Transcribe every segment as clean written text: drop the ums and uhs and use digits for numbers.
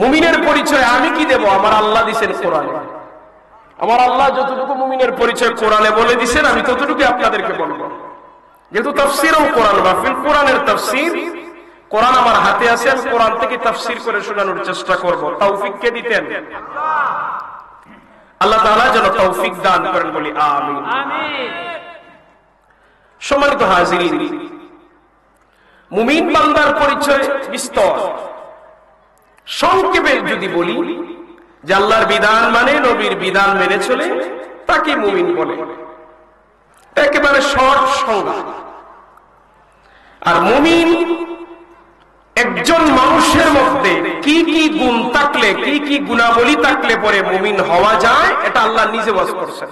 মুমিনের পরিচয় আমি কি দেব? আমার আল্লাহ দিয়েছেন কোরআনে। আমার আল্লাহ যতটুকু মুমিনের পরিচয় কোরআনে বলে দিয়েছেন আমি ততটুকু আপনাদেরকে বলবো। যেহেতু তাফসীরও কোরআন মাহফিল, কোরআনের তাফসীর, কোরআন আমার হাতে আছে, আমি কোরআন থেকে তাফসীর করে শোনানোর চেষ্টা করব। তৌফিক কে দিতেন? আল্লাহ তাআলা যেন তৌফিক দান করেন, বলি আমিন। সম্মানিত হাজিরিন, মুমিন বান্দার পরিচয় বিস্তর। সংক্ষেপে যদি বলি যে আল্লাহর বিধান মানে, নবীর বিধান মেনে চলে, তাকে মুমিন বলে। একেবারে শর্ট সংজ্ঞা। আর মুমিন একজন মানুষের মধ্যে কি কি গুণ থাকলে, কি কি গুণাবলী থাকলে পরে মুমিন হওয়া যায়, এটা আল্লাহ নিজে ওয়াজ করছেন।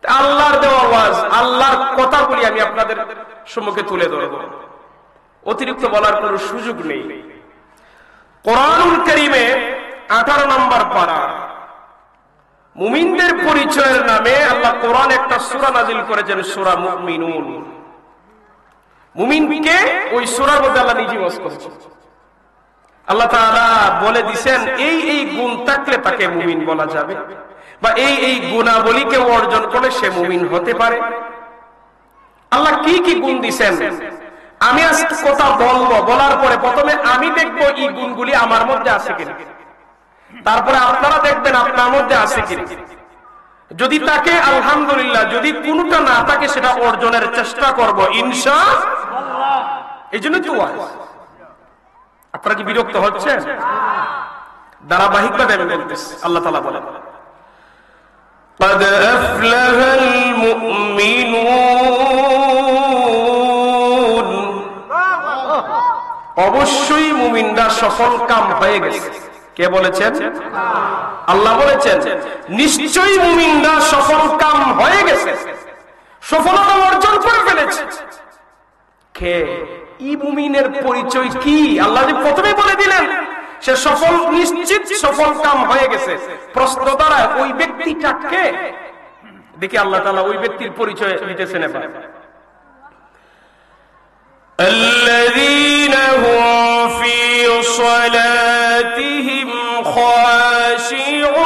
আল্লাহর দেওয়া ওয়াজ, আল্লাহর কথাগুলি আমি আপনাদের সম্মুখে তুলে ধরব, অতিরিক্ত বলার কোনো সুযোগ নেই। কোরআনুল কারীমে 18 নম্বর পারা মুমিনদের পরিচয়ের নামে আল্লাহ কোরআন একটা সূরা নাজিল করেছেন, সূরা মুমিনুন। মুমিনকে ওই সূরার মধ্যে আল্লাহ নিজে ওয়াজ করেছেন। আল্লাহ তাআলা বলে দিবেন এই এই গুণ থাকলে তাকে মুমিন বলা যাবে, বা এই এই গুণাবলীকে অর্জন করলে সে মুমিন হতে পারে। আল্লাহ কি কি গুণ দিবেন আমি আজকে কথা বলবো, বলার পরে প্রথমে আমি দেখবো এই গুণগুলি আমার মধ্যে আছে কিনা, তারপরে আপনারা দেখবেন আপনার মধ্যে আছে কিনা। যদি তাকে আলহামদুলিল্লাহ, যদি কোনটা না থাকে সেটা অর্জনের চেষ্টা করব ইনশাআল্লাহ। এই জন্য তো আপনারা কি বিরক্ত হচ্ছেন? ধারাবাহিকভাবে আমি বলতেছি। আল্লাহ তাআলা বলেন, قد أفلح المؤمنون, অবশ্যই মুমিনরা সফল কাম হয়ে গেছে। কে বলেছেন? আল্লাহ বলেছেন নিশ্চয়ই মুমিনরা সফল কাম হয়ে গেছে, সফলতা অর্জন করে ফেলেছে। কে? এই মুমিনের পরিচয় কি আল্লাহ প্রথমে বলে দিলেন, সে সফল, নিশ্চিত সফল কাম হয়ে গেছে। প্রশ্ন দ্বারা ওই ব্যক্তিটা কে? দেখি আল্লাহ তাআলা ওই ব্যক্তির পরিচয় দিতেছেন এবার। الذين هم في صلاتهم خاشعون।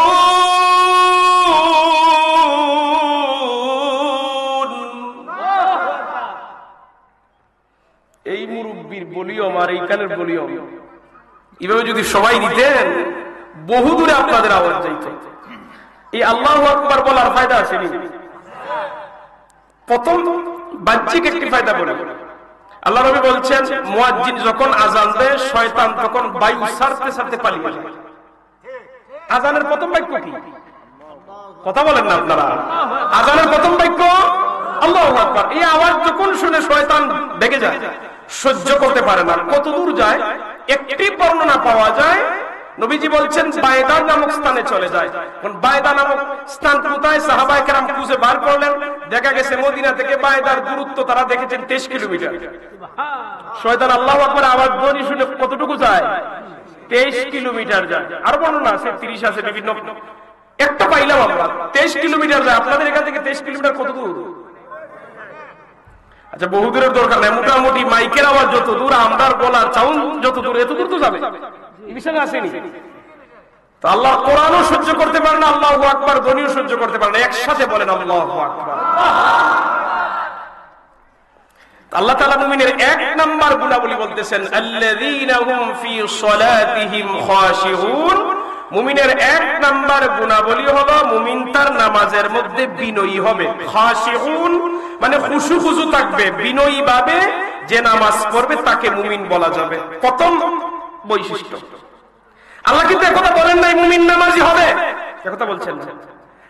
এই মুরব্বির বলিও আর এই কালের বলিও এভাবে যদি সবাই দিতেন, বহু দূরে আপনাদের আওয়াজ যাইত। এই আল্লাহু আকবার বলার ফায়দা আছে নি? প্রথম বাহ্যিক একটি ফায়দা বলে, আল্লাহ নবী বলছেন মুয়াজ্জিন যখন আযান দেয়, শয়তান তখন বায়ু ছাড়তে ছাড়তে পালিয়ে যায়। আযানের প্রথম বাক্য কি? কথা বলেন না আপনারা? আযানের প্রথম বাক্য আল্লাহু আকবার। এই আওয়াজ যখন শুনে শয়তান ভেগে যায়, সহ্য করতে পারে না। কত দূর যায়? একটি বর্ণনা পাওয়া যায়, নবীজি বলছেন বায়দা নামক স্থানে চলে যায়। বায়দা নামক স্থান কোথায়? সাহাবায়ে কেরাম খুঁজে বার করলেন, দেখা গেছে মদিনা থেকে বায়দার দূরত্ব তারা দেখেছেন 23 কিলোমিটার। শয়তান আল্লাহু আকবার আওয়াজ ধ্বনি শুনে কতটুকু যায়? 23 কিলোমিটার যায়। আর বর্ণনা আছে 30 আছে, বিভিন্ন। একটা পাইলাম আমরা 23 কিলোমিটার যায়। আপনাদের এখান থেকে 23 কিলোমিটার কত দূর? আচ্ছা, বহু দূরের দরকার নেই, মোটামুটি মাইকের আওয়াজ যত দূর, আমরার গলার সাউন্ড যত দূর, এত দূর তো যাবে। এই বিষয়ে আসেনি তো? আল্লাহ কোরআনও সহ্য করতে পারে না, আল্লাহু আকবার ধ্বনিও সহ্য করতে পারে না। একসাথে বলেন আল্লাহু আকবার। আল্লাহ তাআলা মুমিনের 1 নাম্বার গুণাবলী বলতেছেন আল্লাযীনা হুম ফি সলাতিহিম খাশিউন। মুমিনের 1 নাম্বার গুণাবলী হলো মুমিন তার নামাজের মধ্যে বিনয়ী হবে। খাশিউন মানে খুশু খুশু থাকবে, বিনয়ী ভাবে যে নামাজ পড়বে তাকে মুমিন বলা যাবে। প্রথম বৈশিষ্ট্য। আল্লাহ কিন্তু একথা বলেন নাই মুমিন নামাজি হবে, একথা বলছেন না।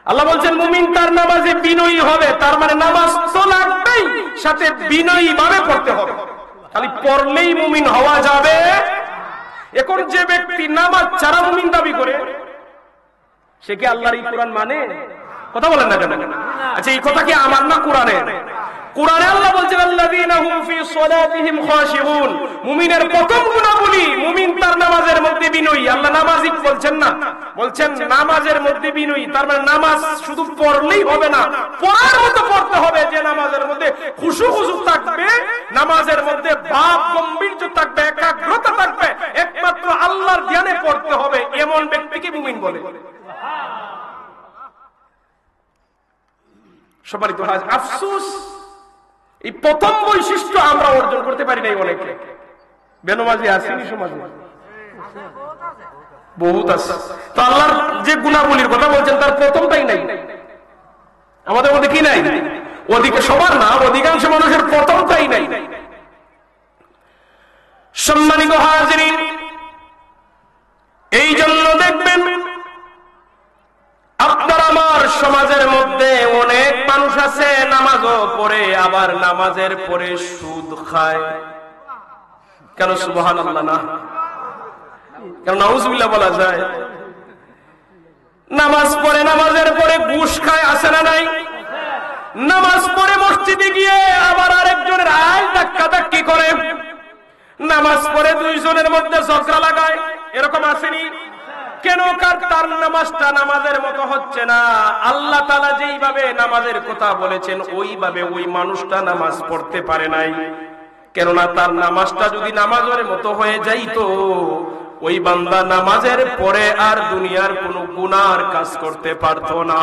আল্লাহ বলছেন মুমিন তার নামাজে বিনয়ী হবে। তার মানে নামাজ তো লাগবেই, সাথে বিনয়ী ভাবে পড়তে হবে। খালি পড়লেই মুমিন হওয়া যাবে? এখন যে ব্যক্তি নামাজ ছাড়া মুমিন দাবি করে, সে কি আল্লাহর এই কোরআন মানে? কথা বলেন না কেন? আচ্ছা, এই কথা কি আমার না কোরআনের? কোরআনে আল্লাহ বলছেন আল্লাযীনা হুম ফি সলাতিহিম খাশিউন। মুমিনের প্রথম গুণাবলী মুমিন তার নামাজের মধ্যে বিনয়ী। আল্লাহ নামাজি বলছেন না, বলছেন নামাজের মধ্যে বিনয়ী। তার মানে নামাজ শুধু পড়লেই হবে না, পড়ার মতো পড়তে হবে, যে নামাজের মধ্যে খুশু খুশু থাকবে, নামাজের মধ্যে ভাব গম্ভীর্য থাকবে, একাগ্রতা থাকবে, একমাত্র আল্লাহর ধ্যানে পড়তে মুমিন বলে। সম্মানিত আফসোস, এই প্রথম বৈশিষ্ট্য আমরা অর্জন করতে পারি নাই। অনেকে বেনমাজি আসেনি সমাজে, বহুত আছে। তো আল্লাহর যে গুণাবলীর কথা বলছেন তার প্রথমটাই নাই আমাদের মধ্যে। কি নাই? সবার না, অধিকাংশ মানুষের প্রথমটাই নাই। সম্মানিত হাজিরিন, এই জন্য দেখবেন আপনার আমার সমাজের মধ্যে অনেক মানুষ আছে নামাজও পড়ে, আবার নামাজের পরে সুদ খায়। কেন সুবহানাল্লাহ না? কেন নাউজুবিল্লাহ বলা যায়? নামাজ পড়ে, নামাজের পরে ঘুষ খায়, আছে না নাই? নামাজ পড়ে মসজিদে গিয়ে আবার আরেকজনের আয় ধাক্কা ধাক্কি করে, নামাজ পড়ে দুইজনের মধ্যে ঝগড়া লাগায়, এরকম আসেনি? কেন? তার নামাজটা নামাজের মতো হচ্ছে না। আল্লাহ তাআলা যেইভাবে নামাজের কথা বলেছেন ওইভাবে ওই মানুষটা নামাজ পড়তে পারে নাই। কেননা তার নামাজটা যদি নামাজের মতো হয়ে যাইতো, ওই বান্দা নামাজের পরে আর দুনিয়ার কোনো গুনার কাজ করতে পারতো না।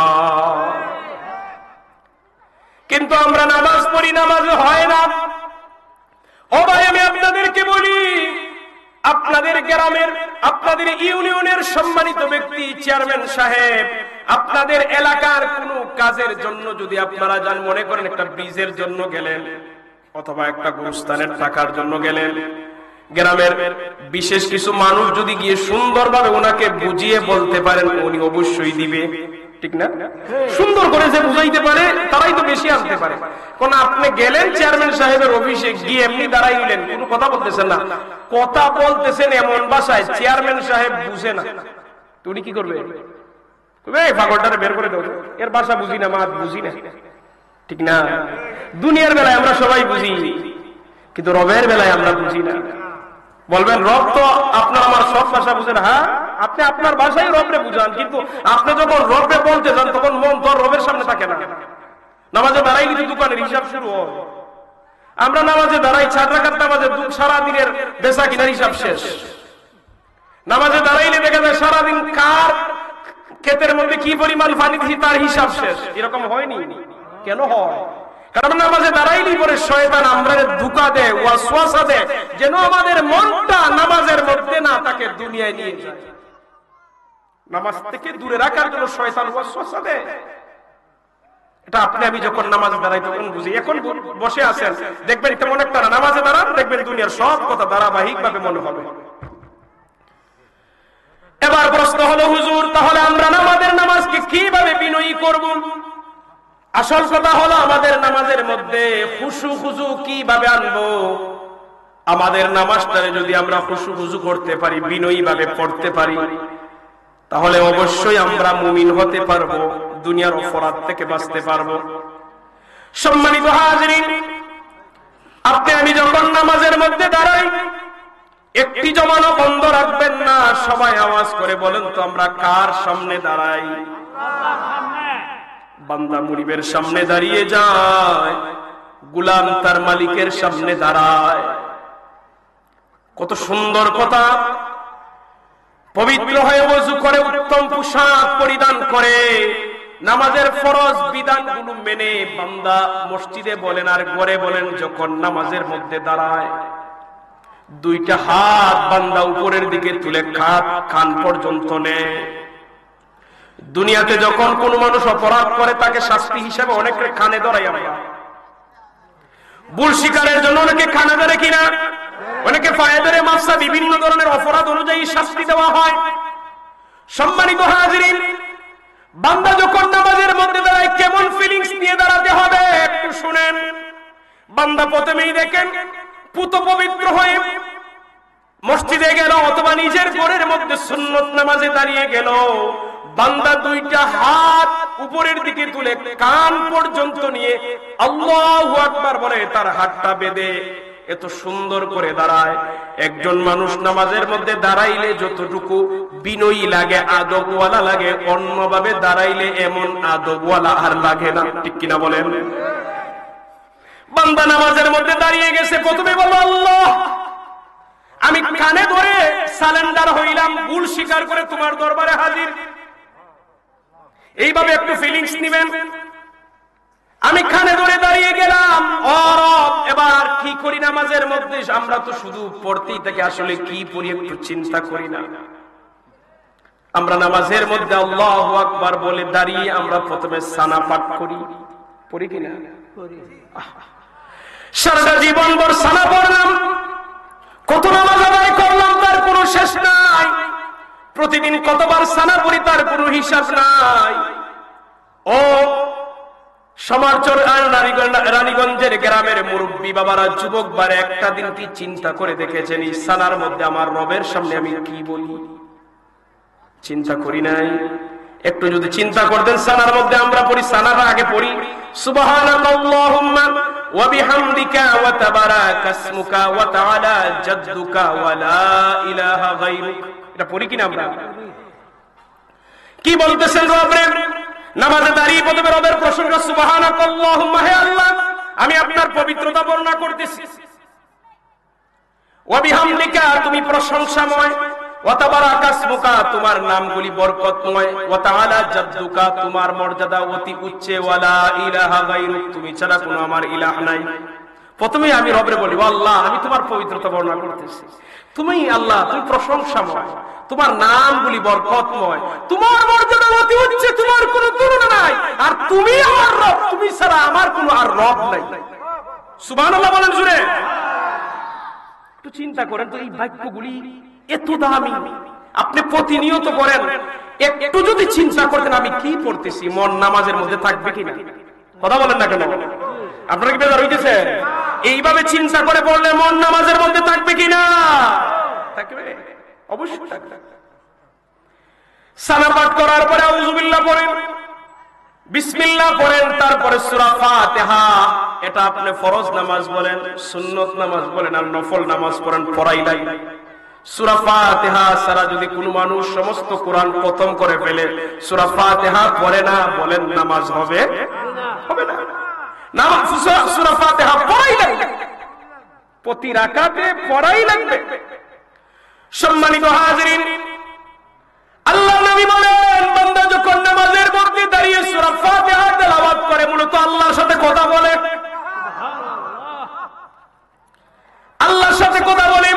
কিন্তু আমরা নামাজ পড়ি, নামাজ হয় না। ও ভাই, আমি আপনাদেরকে বলি, আপনাদের গ্রামের, আপনাদের ইউনিয়নের সম্মানিত ব্যক্তি চেয়ারম্যান সাহেব, আপনাদের এলাকার কোনো কাজের জন্য যদি আপনারা যান, মনে করেন একটা ব্রিজের জন্য গেলেন অথবা একটা গোরস্থানের টাকার জন্য গেলেন, গ্রামের বিশেষ কিছু মানুষ যদি গিয়ে সুন্দরভাবে ওনাকে বুঝিয়ে বলতে পারেন, উনি অবশ্যই দিবে, ঠিক না? সুন্দর করে যে বুঝাইতে পারে তারাই তো বেশি আসতে পারে। কোন আপনি গেলেন চেয়ারম্যান সাহেবের অফিসে, গিয়ে এমনি দাঁড়াইলেন, কোনো কথা বলতেছেন না, কথা বলতেছেন এমন ভাষায় চেয়ারম্যান সাহেব বুঝে না, তো উনি কি করবে? পাগলটারে বের করে দেবো, এর ভাষা বুঝি না, মাত বুঝি না, ঠিক না? দুনিয়ার বেলায় আমরা সবাই বুঝি, কিন্তু রবের বেলায় আমরা বুঝি না। বলবেন রব তো আপনার আমার সব ভাষা বুঝেন। হ্যাঁ, আপনি আপনার ভাষায় রবরে বুঝান, কিন্তু আপনি যখন রবরে বলতে যান তখন মন তো রবের সামনে থাকে না। নামাজে দাঁড়াই কিন্তু দোকানের হিসাব শুরু হয়। আমরা নামাজে দাঁড়াই 4 রাকাত নামাজে সারাদিনের বেচা কিনার হিসাব শেষ। নামাজে দাঁড়াইলে দেখা যায় সারাদিন কার ক্ষেতের মধ্যে কি পরিমাণ পানি দিছি তার হিসাব শেষ। এরকম হয়নি? কেন হয়? কারণ নামাজে দাঁড়াইলেই পরে শয়তান আমরা ধোঁকা দেয়, ওয়াসওয়াসা দেয়, যেন আমাদের মনটা নামাজের মধ্যে না তাকে দুনিয়ায় নিয়ে যায়। নামাজ থেকে দূরে রাখার জন্য শয়তান ওয়াসওয়াসা দেয়। এটা আপনি আমি যখন নামাজে দাঁড়াই তখন বুঝি। এখন বসে আছেন, দেখবেন তেমন একটা না, নামাজে দাঁড়ান, দেখবেন দুনিয়ার সব কথা ধারাবাহিক ভাবে মনে হবে। এবার প্রশ্ন হলো, হুজুর তাহলে আমরা আমাদের নামাজকে কিভাবে বিনয়ী করব? আসল কথা হলো আমাদের নামাজের মধ্যে খুশু খুজু কিভাবে আনবো? আমাদের নামাজটারে যদি আমরা খুশু খুজু করতে পারি, বিনয়ী ভাবে পড়তে পারি, তাহলে অবশ্যই আমরা মুমিন হতে পারবো, দুনিয়ার অপরাধ থেকে বাঁচতে পারবো। সম্মানিত হাজিরিন, আপনি আমি যখন নামাজের মধ্যে দাঁড়াই, একটি জমানো বন্ধ রাখবেন না, সবাই আওয়াজ করে বলেন তো আমরা কার সামনে দাঁড়াই? বান্দা মুনিবের সামনে দাঁড়িয়ে যায়, গোলাম তার মালিকের সামনে দাঁড়ায়। কত সুন্দর কথা! পবিত্র হয়ে ওযু করে, উত্তম পোশাক পরিধান করে, নামাজের ফরজ বিধানগুলো মেনে বান্দা মসজিদে বলেন আর ঘরে বলেন যখন নামাজের মধ্যে দাঁড়ায়, দুইটা হাত বান্দা উপরের দিকে তুলে কান পর্যন্ত নেয়। দুনিয়াতে যখন কোন মানুষ অপরাধ করে তাকে শাস্তি হিসেবে অনেকে কানে ধরাই। আমরা ভুল স্বীকারের জন্য অনেকে কানে ধরে কিনা, অনেকে পায়ে ধরে, মাসা বিভিন্ন ধরনের অপরাধ অনুযায়ী শাস্তি দেওয়া হয়। সম্মানিত হাজিরিন, বান্দা যখন নামাজের মধ্যে দাঁড়ায় কেমন ফিলিংস নিয়ে দাঁড়াতে হবে একটু শুনেন। বান্দা প্রথমেই দেখেন পুত পবিত্র হয়ে মসজিদে গেল অথবা নিজের ঘরের মধ্যে সুন্নত নামাজে দাঁড়িয়ে গেল, বান্দা দুইটা হাত উপরের দিকে তুলে কান পর্যন্ত নিয়ে আল্লাহু আকবার বলে তার হাতটা বেঁধে এত সুন্দর করে দাঁড়ায়। একজন মানুষ নামাজের মধ্যে দাঁড়াইলে যতটুকু বিনয়ী লাগে, আদবওয়ালা লাগে, অন্যভাবে দাঁড়াইলে এমন আদবওয়ালা আর লাগে না, ঠিক কিনা বলেন? বান্দা নামাজের মধ্যে দাঁড়িয়ে গেছে, প্রথমে বলো আল্লাহ, আমি কানে ধরে সারেন্ডার হইলাম, ভুল স্বীকার করে তোমার দরবারে হাজির। এইভাবে একটু ফিলিংস নিবেন। আমি কানে ধরে দাঁড়িয়ে গেলাম, ও রব এবার কি করি নামাজের মধ্যে? আমরা তো শুধু পড়তেই থাকি, আসলে কি পড়ি একটু চিন্তা করি না। আমরা নামাজের মধ্যে আল্লাহু আকবার বলে দাঁড়িয়ে আমরা প্রথমে সানা পাঠ করি, পড়ি কিনা? সারাটা জীবন ভর সানা পড়লাম, কত নামাজ আদায় করলাম তার কোনো শেষ নাই। প্রতিদিন কতবার সানা পড়ি তার কোনো হিসাব নাই। ও সমাজের রানীগঞ্জের গ্রামের মুরব্বী বাবারা, যুবক বারে, একটা দিন কি চিন্তা করে দেখেছেন এই সানার মধ্যে আমার রবের সামনে আমি কি বলি? চিন্তা করি নাই। একটু যদি চিন্তা করতেন, সানার মধ্যে আমরা পড়ি, সানার আগে পড়ি সুবহানাকাল্লাহুম্মা ওয়া বিহামদিকা ওয়া তাবারাকা ইসমুকা ওয়া তাআলা জাদ্দুকা ওয়া লা ইলাহা গায়রুক। এটা পড়ি কিনা আমরা? কি বলতেছেন রবের? নামাজে দাঁড়িয়ে প্রথমে রবের প্রশংসা, সুবহানাকাল্লাহুম্মা, হে আল্লাহ আমি আপনার পবিত্রতা বর্ণনা করতেছি। ওয়া বিহামদিকা, তুমি প্রশংসাময়। ওয়া তাবারাকা ইসমুকা, তোমার নামগুলি বরকতময়। ওয়া তাআলা জাদ্দুকা, তোমার মর্যাদা অতি উচ্চে। ওয়া লা ইলাহা গায়রুক, তুমি ছাড়া কোনো আমার ইলাহ নাই। প্রথমে আমি রবের বলি, আল্লাহ আমি তোমার পবিত্রতা বর্ণনা করতেছি। তুমি আল্লাহ, তুমি প্রশংসাময়, তোমার নামগুলি বরকতময়, তোমার মর্যাদা অতি উচ্চে, তোমার কোনো তুলনা নাই। আর তুমি আমার রব, তুমি ছাড়া আমার কোনো আর রব নাই। সুবহানাল্লাহ বলেন জোরে। একটু চিন্তা করেন তো, এই বাক্যগুলি এত দামি, আপনি প্রতিনিয়ত করেন। একটু যদি চিন্তা করতেন আমি কি পড়তেছি, মন নামাজের মধ্যে থাকবে কিনা? কথা বলেন না কেন? আপনারা কি বেজার হইতেছেন? এইভাবে চিন্তা করে পড়লে মন নামাজের মধ্যে থাকবে কিনা? থাকবে, অবশ্যই থাকবে। সানা পাঠ করার পরে আউযুবিল্লাহ পড়েন, বিসমিল্লাহ পড়েন, তারপরে সূরা ফাতিহা। এটা আপনি ফরজ নামাজ বলেন, সুন্নত নামাজ বলেন, আর নফল নামাজ পড়েন, পড়াই লাগে। সূরা ফাতিহা ছাড়া যদি কোনো মানুষ সমস্ত কোরআন খতম করে ফেলে, সূরা ফাতিহা পড়ে না, বলেন নামাজ হবে? হবে না। নামাজ সূরা ফাতিহা পড়াই লাগবে, প্রতি রাকাতে পড়াই লাগবে। সম্মানিত হাজিরিন, আল্লাহর নবী বলেন, বান্দা যখন নামাজের মধ্যে দাঁড়িয়ে সূরা ফাতিহা তেলাওয়াত করে, মূলত আল্লাহর সাথে কথা বলে। আল্লাহর সাথে কথা বলে।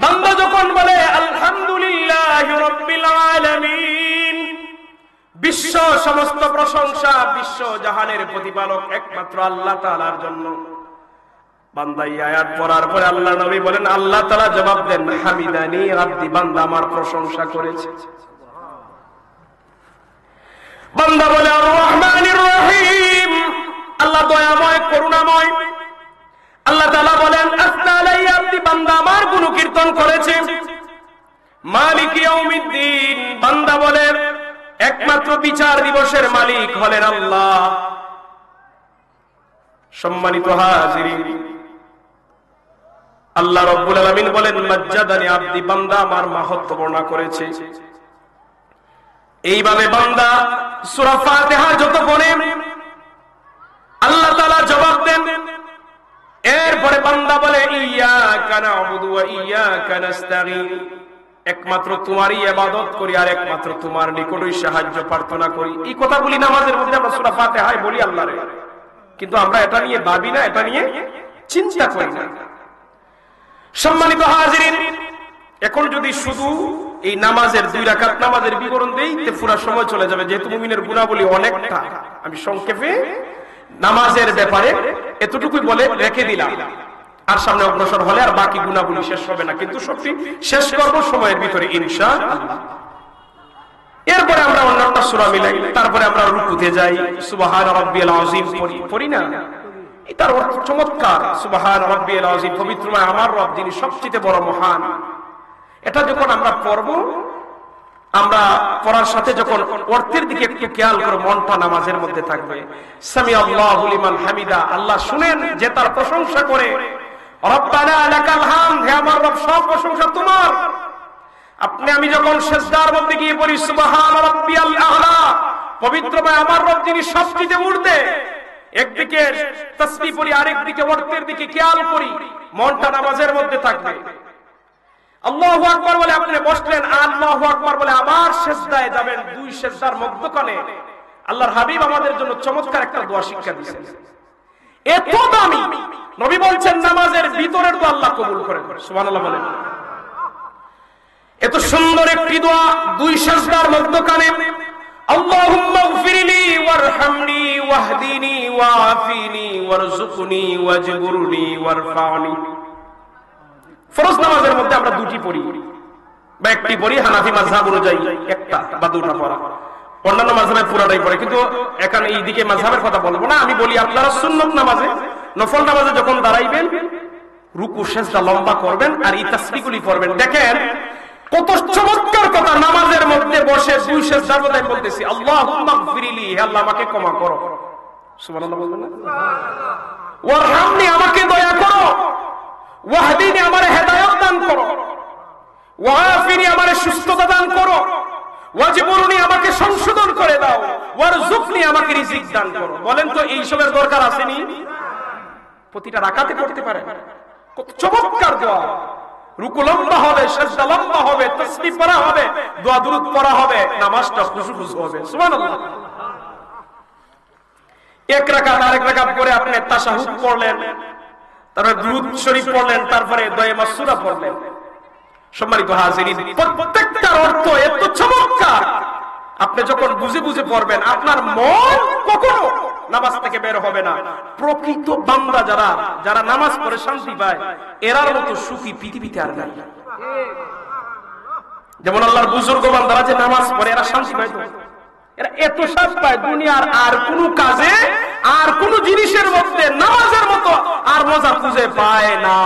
বান্দা যখন বলে আলহামদুলিল্লাহি রাব্বিল আলামিন, বিশ্ব সমস্ত প্রশংসা, বিশ্ব জাহানের প্রতিপালক একমাত্র আল্লাহ তাআলার জন্য। বান্দা এই আয়াত পড়ার পরে আল্লাহর নবী বলেন, আল্লাহ তাআলা জবাব দেন, হামিদানি আব্দি, বান্দা আমার প্রশংসা করেছে। বান্দা বলে আর রহমানির রহিম, আল্লাহ দয়াময় করুণাময়। আল্লাহ তাআলা বলেন আসনা আলাইয়া আব্দি, বান্দা আমার গুণকীর্তন করেছে। মালিক ইয়াউমিদ্দিন, বান্দা বলেন একমাত্র বিচার দিবসের মালিক হলেন আল্লাহ। সম্মানিত হাজিরিন, আল্লাহ রাব্বুল আলামিন বলেন মাজ্জাদানি আব্দি, বান্দা আমার মাহাত্ম্য বর্ণনা করেছে। এইভাবে বান্দা সূরা ফাতিহা যত পড়ে আল্লাহ তাআলা জবাব দেন। এরপরে বান্দা বলে ইয়্যাকা না'বুদু ওয়া ইয়্যাকা নাস্তাঈন, একমাত্র তোমারই ইবাদত করি আর একমাত্র তোমার নিকটই সাহায্য প্রার্থনা করি। এই কথাগুলি নামাজের মধ্যে আমরা সূরা ফাতিহায় বলি আল্লাহরে, কিন্তু আমরা এটা নিয়ে ভাবি না, এটা নিয়ে চিন্তা করি না। সম্মানিত হাজিরিন, এখন যদি শুধু এই নামাজের 2 রাকাত নামাজের বিবরণ দেই তে পুরো সময় চলে যাবে, যেহেতু মুমিনের গুণাবলী অনেকটা। আমি সংক্ষেপে নামাজের ব্যাপারে এতটুকুই বলে রেখে দিলাম, আর সামনে অগ্রসর হলে আর বাকি গুণাবলী শেষ হবে না, কিন্তু সবটি শেষ করব সময়ের ভিতরে ইনশাআল্লাহ। এরপরে আমরা অন্যান্য সূরা মিলাই, তারপরে আমরা রুকুতে যাই, সুবহান রাব্বিয়াল আযীম পড়ি না? এটার অর্থ চমৎকার, সুবহান রাব্বিয়াল আযীম, পবিত্রময় আমার রব যিনি সবচেয়ে বড় মহান। এটা যখন আমরা পড়ব, আমরা পড়ার সাথে যখন অর্থের দিকে একটু খেয়াল করে মনটা নামাজের মধ্যে থাকবে। সামি আল্লাহু লিমান হামিদা, আল্লাহ শুনেন যে তার প্রশংসা করে। রব্বানা লাকাল হামদ, হে আমার রব সব প্রশংসা তোমার। আপনি আমি যখন সিজদার মধ্যে গিয়ে পড়ি সুবহান রাব্বিয়াল আ'লা, পবিত্রময় আমার রব যিনি সবচেয়ে ঊর্ধ্বে, একদিকে তাসবিহ পড়ি আরেকদিকে অর্থের দিকে খেয়াল করি, মনটা নামাজের মধ্যে থাকবে। আল্লাহু আকবার বলে আপনি বসলেন, আল্লাহু আকবার বলে আবার সিজদায় যাবেন। দুই সিজদার মধ্যখানে আল্লাহর হাবিব আমাদের জন্য চমৎকার একটা দোয়া শিক্ষা দিয়েছেন, এত দামি। নবী বলছেন নামাজের ভিতরের দোয়া আল্লাহ কবুল করেন, সুবহানাল্লাহ বলেন। এত সুন্দর একটি দোয়া দুই সিজদার মধ্যখানে, আল্লাহুম্মা গফিরলি ওয়ারহামনি ওয়াহদিনি ওয়াআফিনি ওয়ারযুকনি ওয়াজবুরনি ওয়ারফা'নি। ফরজ নামাজের মধ্যে আমরা দুটি পড়ি বা একটি পড়ি, হানাফি মাযহাব অনুযায়ী একটা বা দুটো পড়া, অন্যান্য মাযহাবে পুরাটাই পড়ে। কিন্তু এখানে এইদিকে মাযহাবের কথা বলবো না, আমি বলি আপনারা সুন্নত নামাজে, নফল নামাজে যখন দাঁড়াইবেন রুকু সিজদা লম্বা করবেন আর এই তাসবিহগুলি পড়বেন। দেখেন কত চমৎকার কথা, নামাজের মধ্যে বসে দুই সিজদার মধ্যে আমি বলতেছি আল্লাহুম্মা গফিরলি, হে আল্লাহ আমাকে ক্ষমা করো, সুবহানাল্লাহ বলবেন না? ওয়ারহামনি, আমাকে দয়া করো, ওয়াহদিনি, আমারে হেদায়েত দান করো, ওয়াআফিনি, আমারে সুস্থতা দান করো, ওয়াজবুরনি, আমাকে সংশোধন করে দাও, ওয়ারযুকনি, আমাকে রিজিক দান করো। বলেন তো এইসবের দরকার আসেনি? প্রতিটা রাকাতে পড়তে পারে। কত চমৎকার দোয়া, রুকু লম্বা হবে, সিজদা লম্বা হবে, তাসবিহ পড়া হবে, দোয়া দুরূদ পড়া হবে, নামাজটা খুশু হবে, সুবহানাল্লাহ। এক রাকাত আরেক রাকাত করে আপনি তাশাহুদ পড়লেন, তারপরে দুরূদ শরীফ পড়লেন, তারপরে দোয়া মাসুরা পড়লেন। সম্মানিত হাজিরিন, প্রত্যেকটার অর্থ এত চমৎকার, আপনি যখন বুঝে বুঝে পড়বেন আপনার মন কখনো নামাজ থেকে বের হবে না। প্রকৃত বান্দা যারা যারা নামাজ পড়ে শান্তি পায়, এরার মতো সুখী পৃথিবীতে আর নাই। যেমন আল্লাহর বুজুর্গ বান্দারা যে নামাজ পড়ে এরা শান্তি পায়, তো এরা এত শান্তি পায় দুনিয়ার আর কোন কাজে আর কোন জিনিসের মধ্যে নামাজের মতো আর মজা খুঁজে পায় না।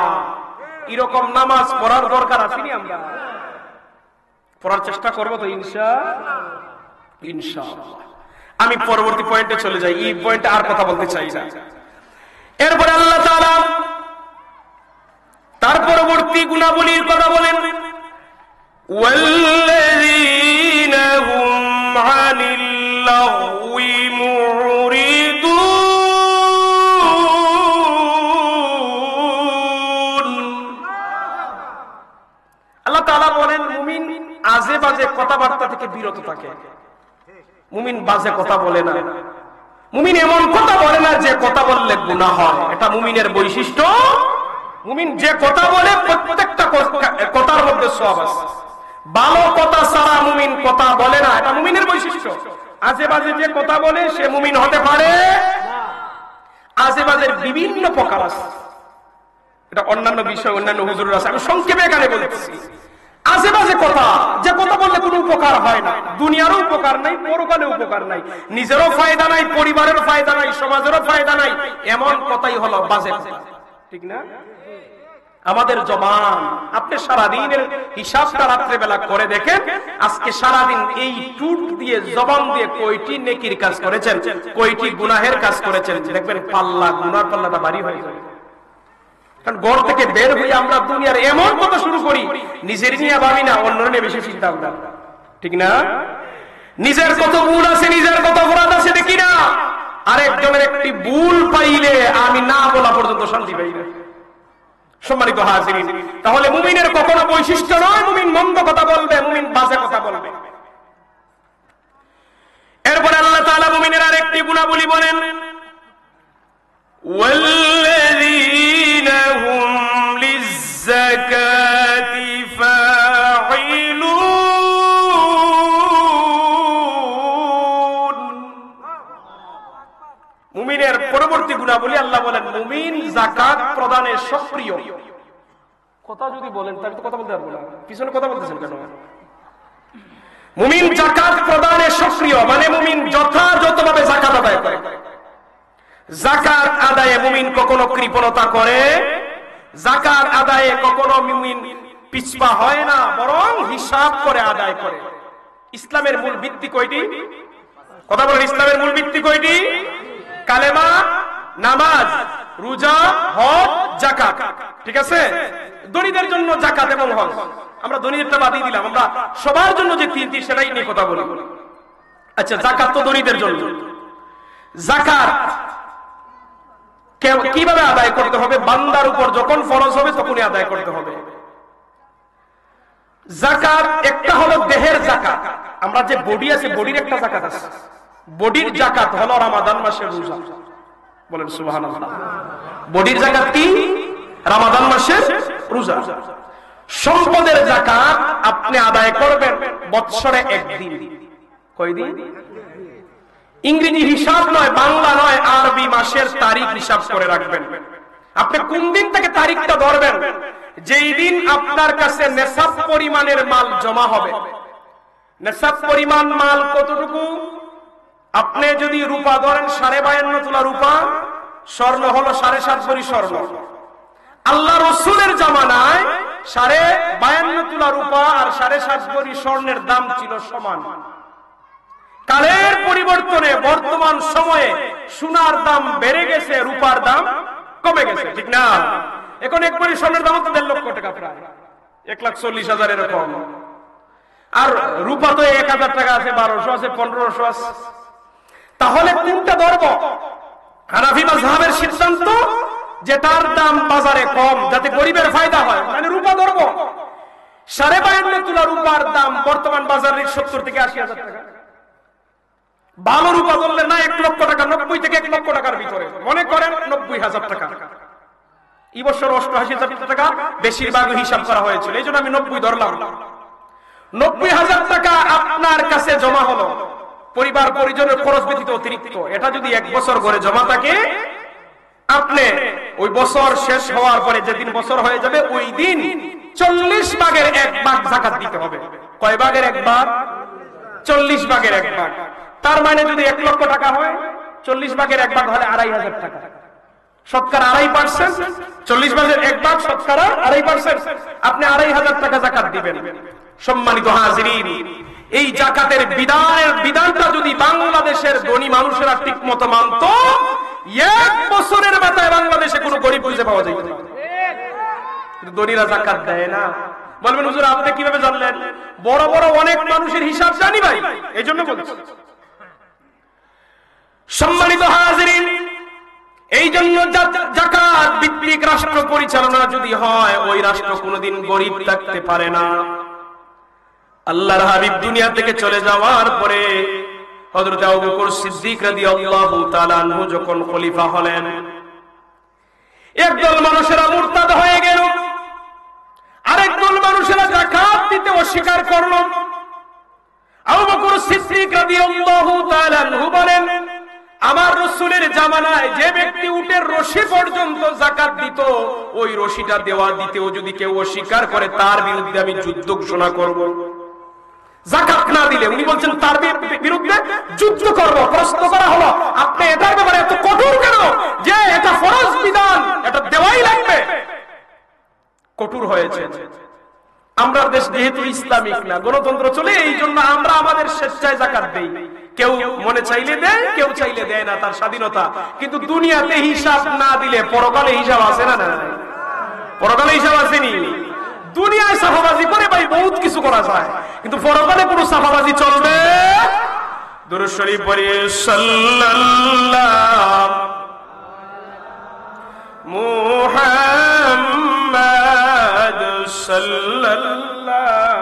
এরকম নামাজ পড়ার দরকার আসেনি? আমরা পড়ার চেষ্টা করবো তো ইনশাআল্লাহ। আমি পরবর্তী পয়েন্টে চলে যাই, এই পয়েন্টে আর কথা বলতে চাই না। এরপরে আল্লাহ তাআলা তার পরবর্তী গুণাবলীর কথা বলেন, ওয়াল্লাযীনা হুম আনিল লাগওয়ি মুরিদুন। আল্লাহ তাআলা বলেন মুমিন আজে বাজে কথাবার্তা থেকে বিরত থাকে। মুমিন বাজে কথা বলে না, মুমিন এমন কথা বলে না যে কথা বললে গুনাহ হয়, এটা মুমিনের বৈশিষ্ট্য। মুমিন যে কথা বলে প্রত্যেকটা কথার মধ্যে সওয়াব আছে। ভালো কথা ছাড়া মুমিন কথা বলে না, এটা মুমিনের বৈশিষ্ট্য। আজে বাজে যে কথা বলে সে মুমিন হতে পারে না। আজে বাজের বিভিন্ন প্রকার আছে, এটা অন্যান্য বিষয় অন্যান্য হুজুরের আছে, আমি সংক্ষেপে এখানে বলতেছি। আজে বাজে কথা, যে কথা বললে কোনো উপকার হয় না, দুনিয়ারও উপকার নাই, পরকালেও উপকার নাই, নিজেরও ফায়দা নাই, পরিবারের ফায়দা নাই, সমাজেরও ফায়দা নাই, এমন কথাই হলো বাজে কথা, ঠিক না? আমাদের জবান, আপনি সারাদিনের হিসাবটা রাত্রে বেলা করে দেখেন, আজকে সারাদিন এই টুট দিয়ে জবান দিয়ে কয়টি নেকির কাজ করেছেন, কয়টি গুনাহের কাজ করেছেন, দেখবেন পাল্লা, গুনার পাল্লাটা ভারী হয়ে যায়। কারণ ঘর থেকে বের হয়ে আমরা দুনিয়ার এমন কথা শুরু করি, নিজের নিয়ে ভাবি না, অন্যের নিয়ে বেশি চিন্তা ভাবনা, ঠিক না? নিজের কত ভুল আছে, নিজের কত অপরাধ আছে দেখি না, আরেকজনের একটি ভুল পাইলে আমি না বলা পর্যন্ত শান্তি পাই না। সম্মানিত হাজিরিন, তাহলে মুমিনের কখনো বৈশিষ্ট্য নয় মুমিন মন্দ কথা বলবে, মুমিন বাজে কথা বলবে। এরপর আল্লাহ তাআলা মুমিনের আরেকটি গুণাবলী বলেন, ওয়াল্লাযীনা হুম লিয-যাকাতি ফাঈলুন। মুমিনের পরবর্তী গুণাবলী আল্লাহ বলেন, মুমিন যাকাত প্রদানে সক্রিয়। কথা যদি বলেন তাহলে তো কথা বলতে পারবো না, পিছনে কথা বলতেছেন কেন? মুমিন যাকাত প্রদানে সক্রিয়, মানে মুমিন যথাযথভাবে যাকাত আদায় করে। যাকাত আদায়ে মুমিন কখনো কৃপণতা করে, যাকাত আদায়ে কখনো মুমিন পিছপা হয় না, বরং হিসাব করে আদায় করে। ইসলামের মূল ভিত্তি কয়টি? কথা বলেন, ইসলামের মূল ভিত্তি কয়টি? কালেমা, নামাজ, রোজা, হজ, যাকাত, ঠিক আছে? ধনীদের জন্য যাকাত এবং হজ, আমরা ধনীদেরটা বাদই দিলাম, আমরা সবার জন্য যে তিনটি সেটাই নিয়ে কথা বলি। আচ্ছা, যাকাত তো ধনীদের জন্য। যাকাত কিভাবে আদায় করতে হবে? বান্দার উপর যখন ফরজ হবে তখনই আদায় করতে হবে। যাকাত একটা হলো দেহের যাকাত, আমরা যে বডি আছে বডির একটা যাকাত আছে, বডির যাকাত হলো রমাদান মাসের রোজা। বলেন সুবহানাল্লাহ। বডির যাকাত কি? রমাদান মাসের রোজা। সম্পদের যাকাত আপনি আদায় করবেন বৎসরে একদিন। কয়দিন? ইংরেজি হিসাব নয়, বাংলা নয়, আরবি মাসের তারিখ হিসাব করে রাখবেন। আপনি কোন দিন থেকে তারিখটা ধরবেন? যেই দিন আপনার কাছে নেশাব পরিমাণের মাল জমা হবে। নেশাব পরিমাণ মাল কতটুকু? আপনি যদি রূপা ধরেন 52.5 তোলা রূপা, স্বর্ণ হলো 7.5 ভরি স্বর্ণ। আল্লাহ রসুলের জামানায় 52.5 তোলা রূপা আর 7.5 ভরি স্বর্ণের দাম ছিল সমান। কালের পরিবর্তনে বর্তমান সময়ে সোনার দাম বেড়ে গেছে, রূপার দাম কমে গেছে, ঠিক না? এখন 1 ভরি স্বর্ণের দাম তো 1.5 লক্ষ টাকা, প্রায় 1,40,000 এরকম। আর রূপা তো 1,000 টাকা আছে, 1200 আছে, 1500 আছে। তাহলে কোনটা ধরবো? হানাফি মাযহাবের সিদ্ধান্ত যেটার দাম বাজারে কম, যাতে গরিবের ফায়দা হয়, মানে রূপা ধরবো। 52.5 তোলা রূপার দাম বর্তমান বাজারে 70 থেকে 80,000 টাকা। ভালো রূপা ধরলে না 1 লক্ষ টাকা, 90 থেকে 1 লক্ষ টাকার ভিতরে, মনে করেন 90,000 টাকা। এই বছর 88,000 টাকা বেশিরভাগ হিসাব করা হয়েছিল, এই জন্য আমি 90 ধরলাম। 90,000 টাকা আপনার কাছে জমা হলো, পরিবার পরিজনের খরচ ব্যতীত অতিরিক্ত। এটা যদি 1 বছর করে জমা থাকে, আপনি ওই বছর শেষ হওয়ার পরে যেদিন বছর হয়ে যাবে ওই দিন 40 ভাগের 1 ভাগ যাকাত দিতে হবে। কয় ভাগের 1 ভাগ? 40 ভাগের 1 ভাগ। তার মানে যদি 1 লক্ষ টাকা হয়, 40 ভাগের 1 ভাগ হলে 2,500 টাকা, শতকরা 2.5%। 40 ভাগের 1 ভাগ শতকরা 2.5%। আপনি 2,500 টাকা যাকাত দিবেন। সম্মানিত হাজিরিন, এই যাকাতের বিধানটা যদি বাংলাদেশের ধনী মানুষেরা ঠিক মতো মানত, 1 বছরের মাথায় বাংলাদেশে কোনো গরিব খুঁজে পাওয়া যায় না। কিন্তু ধনীরা যাকাত দেয় না। বলবেন হুজুর আপনি কিভাবে জানলেন? বড় বড় অনেক মানুষের হিসাব জানি ভাই, এই জন্য বলছি। সম্মানিত হাজিরিন, এই জন্য যাকাত ভিত্তিক রাষ্ট্র পরিচালনা যদি হয়, ওই রাষ্ট্র কোনোদিন গরিব থাকতে পারে না। আল্লাহর হাবিব দুনিয়া থেকে চলে যাওয়ার পরে হযরত আবু বকর সিদ্দিক রাদিয়াল্লাহু তাআলা আনহু যখন খলিফা হলেন, একদল মানুষেরা মুরতাদ হয়ে গেল, আরেকদল মানুষেরা যাকাত দিতে অস্বীকার করল। আবু বকর সিদ্দিক রাদিয়াল্লাহু তাআলা আনহু বলেন, আমার রাসূলের জামানায় যে ব্যক্তি উটের রশি পর্যন্ত যাকাত দিত, ওই রশিটা দেওয়া দিতেও যদি কেউ অস্বীকার করে, তার বিরুদ্ধে আমি যুদ্ধ ঘোষণা করব। যাকাত না দিলে উনি বলছেন তার বিরুদ্ধে যুদ্ধ করব। প্রশ্ন করা হলো, আপনি এটার ব্যাপারে এত কঠোর কেন? যে এটা ফরজ বিধান, এটা দেওয়াই লাগবে। কঠোর হয়েছে। আমরা দেশ যেহেতু ইসলামিক না, গণতন্ত্র চলে, এই জন্য আমরা আমাদের স্বেচ্ছায় যাকাত দেই। কেউ মনে চাইলে দেয়, কেউ চাইলে দেয় না, তার স্বাধীনতা। কিন্তু দুনিয়াতে হিসাব না দিলে পরকালে হিসাব আছে না? না, পরকালে হিসাব আসেনি। দুনিয়ায় সাফাবাজি করে ভাই বহুত কিছু করা যায়, কিন্তু পরকালে কোনো সাফাবাজি চলবে? দুরূদ শরীফ পড়ি, সাল্লাল্লাহু মুহাম্মাদ সাল্লাল্লাহু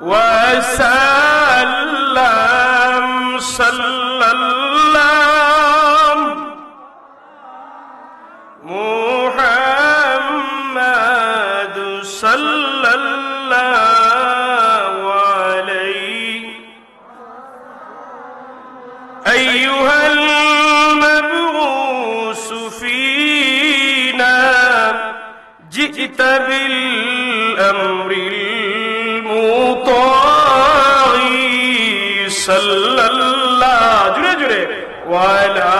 ওয়া সাল্লাম সাল্লাল্লাহু মুহাম্মাদ সাল্লাল্লাহু আলাইহি আইয়ুহাল মাবউস ফীনা জি'তা বিল আমরিল মুতাঈ সাল্লাল্লাহু, জুড়ে জুড়ে, ওয়ালা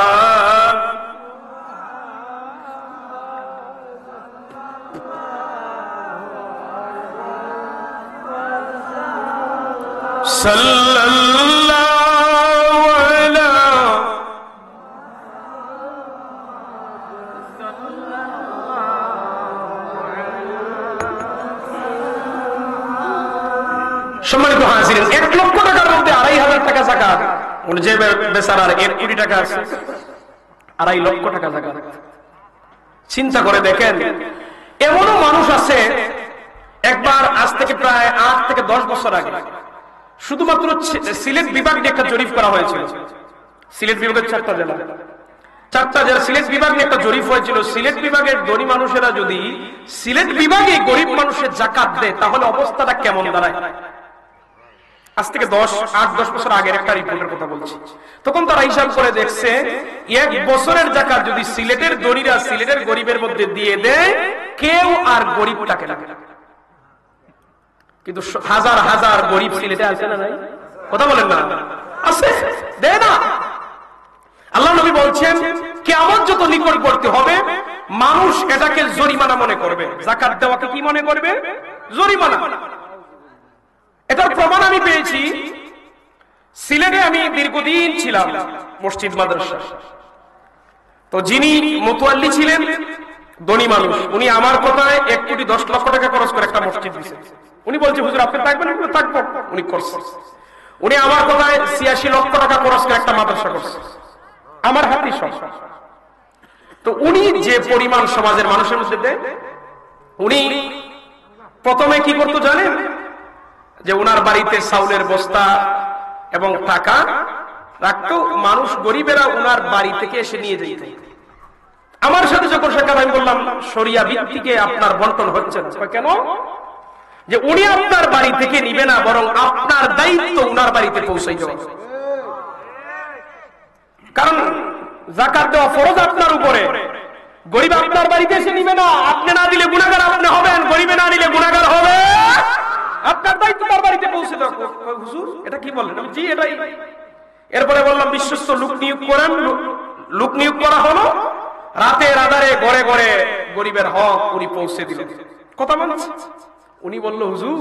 সাল্লাল্লাহু আলা সম্মানিত হাজিরিন, 1 লক্ষ টাকার মধ্যে 2,500 টাকা যাকাত। যে বেচারার 1 কোটি টাকা আছে, 2.5 লক্ষ টাকা যাকাত। চিন্তা করে দেখেন, এমনও মানুষ আছে একবার আজ থেকে প্রায় 8 থেকে 10 বছর আগে শুধুমাত্র সিলেট বিভাগ নিয়ে একটা জরিপ করা হয়েছিল। সিলেট বিভাগের 4টা জেলা সিলেট বিভাগ নিয়ে একটা জরিপ হয়েছিল। সিলেট বিভাগের ধনী মানুষেরা যদি সিলেট বিভাগে গরিব মানুষের যাকাত দেয় তাহলে অবস্থাটা কেমন দাঁড়ায়। আজ থেকে 8-10 বছর আগের একটা রিপোর্টের কথা বলছি। তখন তারা হিসাব করে দেখছে 1 বছরের যাকাত যদি সিলেটের ধনীরা সিলেটের গরিবের মধ্যে দিয়ে দেয়, কেউ আর গরিব থাকে না। কিন্তু হাজার হাজার গরিব সিলেটে আছে না নাই? কথা বলেন না, আছে, দেয় না। আল্লাহ নবী বলছেন কিয়ামত যত নিকটবর্তী হবে মানুষ এটাকে জরিমানা মনে করবে। যাকাত দেওয়াকে কি মনে করবে? জরিমানা। এটার প্রমাণ আমি পেয়েছি। সিলেটে আমি দীর্ঘদিন ছিলাম মসজিদ মাদ্রাসা। তো যিনি মুতাওয়াল্লি ছিলেন ধনী মানুষ, উনি আমার কথায় 1 কোটি 10 লক্ষ টাকা খরচ করে একটা মসজিদ দিয়েছেন। উনি বলছে হুজুর আপনি থাকবেন? থাকবো। উনি করছেন। উনি আমার কথায় 86 লক্ষ টাকা খরচ করে একটা মাদ্রাসা করছে আমার হাতে সব। তো উনি যে পরিমাণ সমাজের মানুষের মধ্যে দেয়, উনি প্রথমে কি করতো জানেন? যে ওনার বাড়িতে চাউলের বস্তা এবং টাকা রাখতো, মানুষ গরিবেরা ওনার বাড়ি থেকে এসে নিয়ে যেত। আমার সাথে যখন সাক্ষাৎ, আমি বললাম শরিয়া ভিত্তিকে আপনার বন্টন হচ্ছে না। কেন? যে উনি আপনার বাড়ি থেকে নিবে না, বরং আপনার দায়িত্ব ওনার বাড়িতে পৌঁছাই দেওয়া। কারণ যাকাত দেওয়া ফরজ আপনার উপরে। গরিব আপনার বাড়িতে এসে নিবে না, আপনি না দিলে গুনাহগার আপনি হবেন, গরিবে না দিলে গুনাহগার হবে আপনার দায়িত্ব তার বাড়িতে পৌঁছে দাও। হুজুর এটা কি বললেন? জি এটাই। এরপরে বললাম বিশ্বস্ত লোক নিয়োগ করেন। লোক নিয়োগ করা হলো, রাতের আধারে ঘরে ঘরে গরিবের হক উনি পৌঁছে দিলেন। কথা বলছে। উনি বলল হুজুর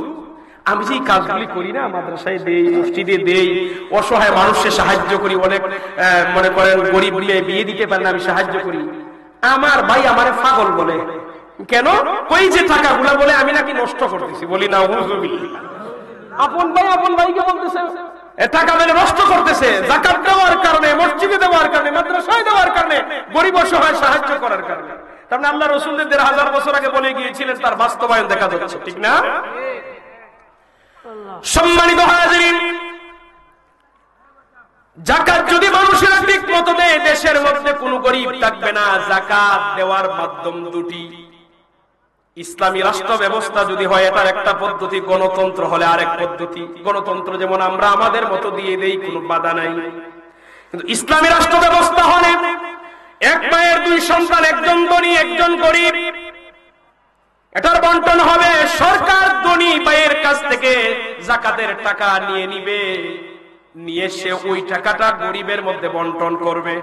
আমি যে কাজগুলি করি না, মাদ্রাসায় দেই, মসজিদে দেই, অসহায় মানুষের সাহায্য করি, অনেক মনে করেন গরিব মেয়ে বিয়ে দিতে পারেন আমি সাহায্য করি, আমার ভাই আমারে পাগল বলে। কেন? কই যে টাকাগুলা বলে আমি নাকি নষ্ট করতেছি। বলি না, আপন ভাইকে বলতেছে টাকা মেলে নষ্ট করতেছে। যাকাত দেওয়ার কারণে, মসজিদে দেওয়ার কারণে, মাদ্রাসায় দেওয়ার কারণে, গরিব অসহায় সাহায্য করার কারণে। তার মানে আল্লাহ রাসূল 1000 বছর আগে বলে গিয়েছিলেন, তার বাস্তবায়ন দেখা যাচ্ছে, ঠিক না? সম্মানিত হাজিরিন, যাকাত যদি মানুষেরা ঠিক মতো দেয়, দেশের মধ্যে কোনো গরিব থাকবে না। যাকাত দেওয়ার মাধ্যম দুটি। ইসলামী রাষ্ট্র ব্যবস্থা যদি হয়, এটার একটা পদ্ধতি, গণতন্ত্র হলে আরেক পদ্ধতি। গণতন্ত্র যেমন আমরা আমাদের মতো দিয়ে দেই, কোনো বাধা নাই। কিন্তু ইসলামী রাষ্ট্র ব্যবস্থা হলে 1 মায়ের 2 সন্তান, একজন ধনী একজন গরিব, এটার বন্টন হবে। সরকার ধনী ভাইয়ের কাছ থেকে যাকাতের টাকা নিয়ে নিবে, নিয়ে সে ওই টাকাটা গরিবের মধ্যে বন্টন করবে।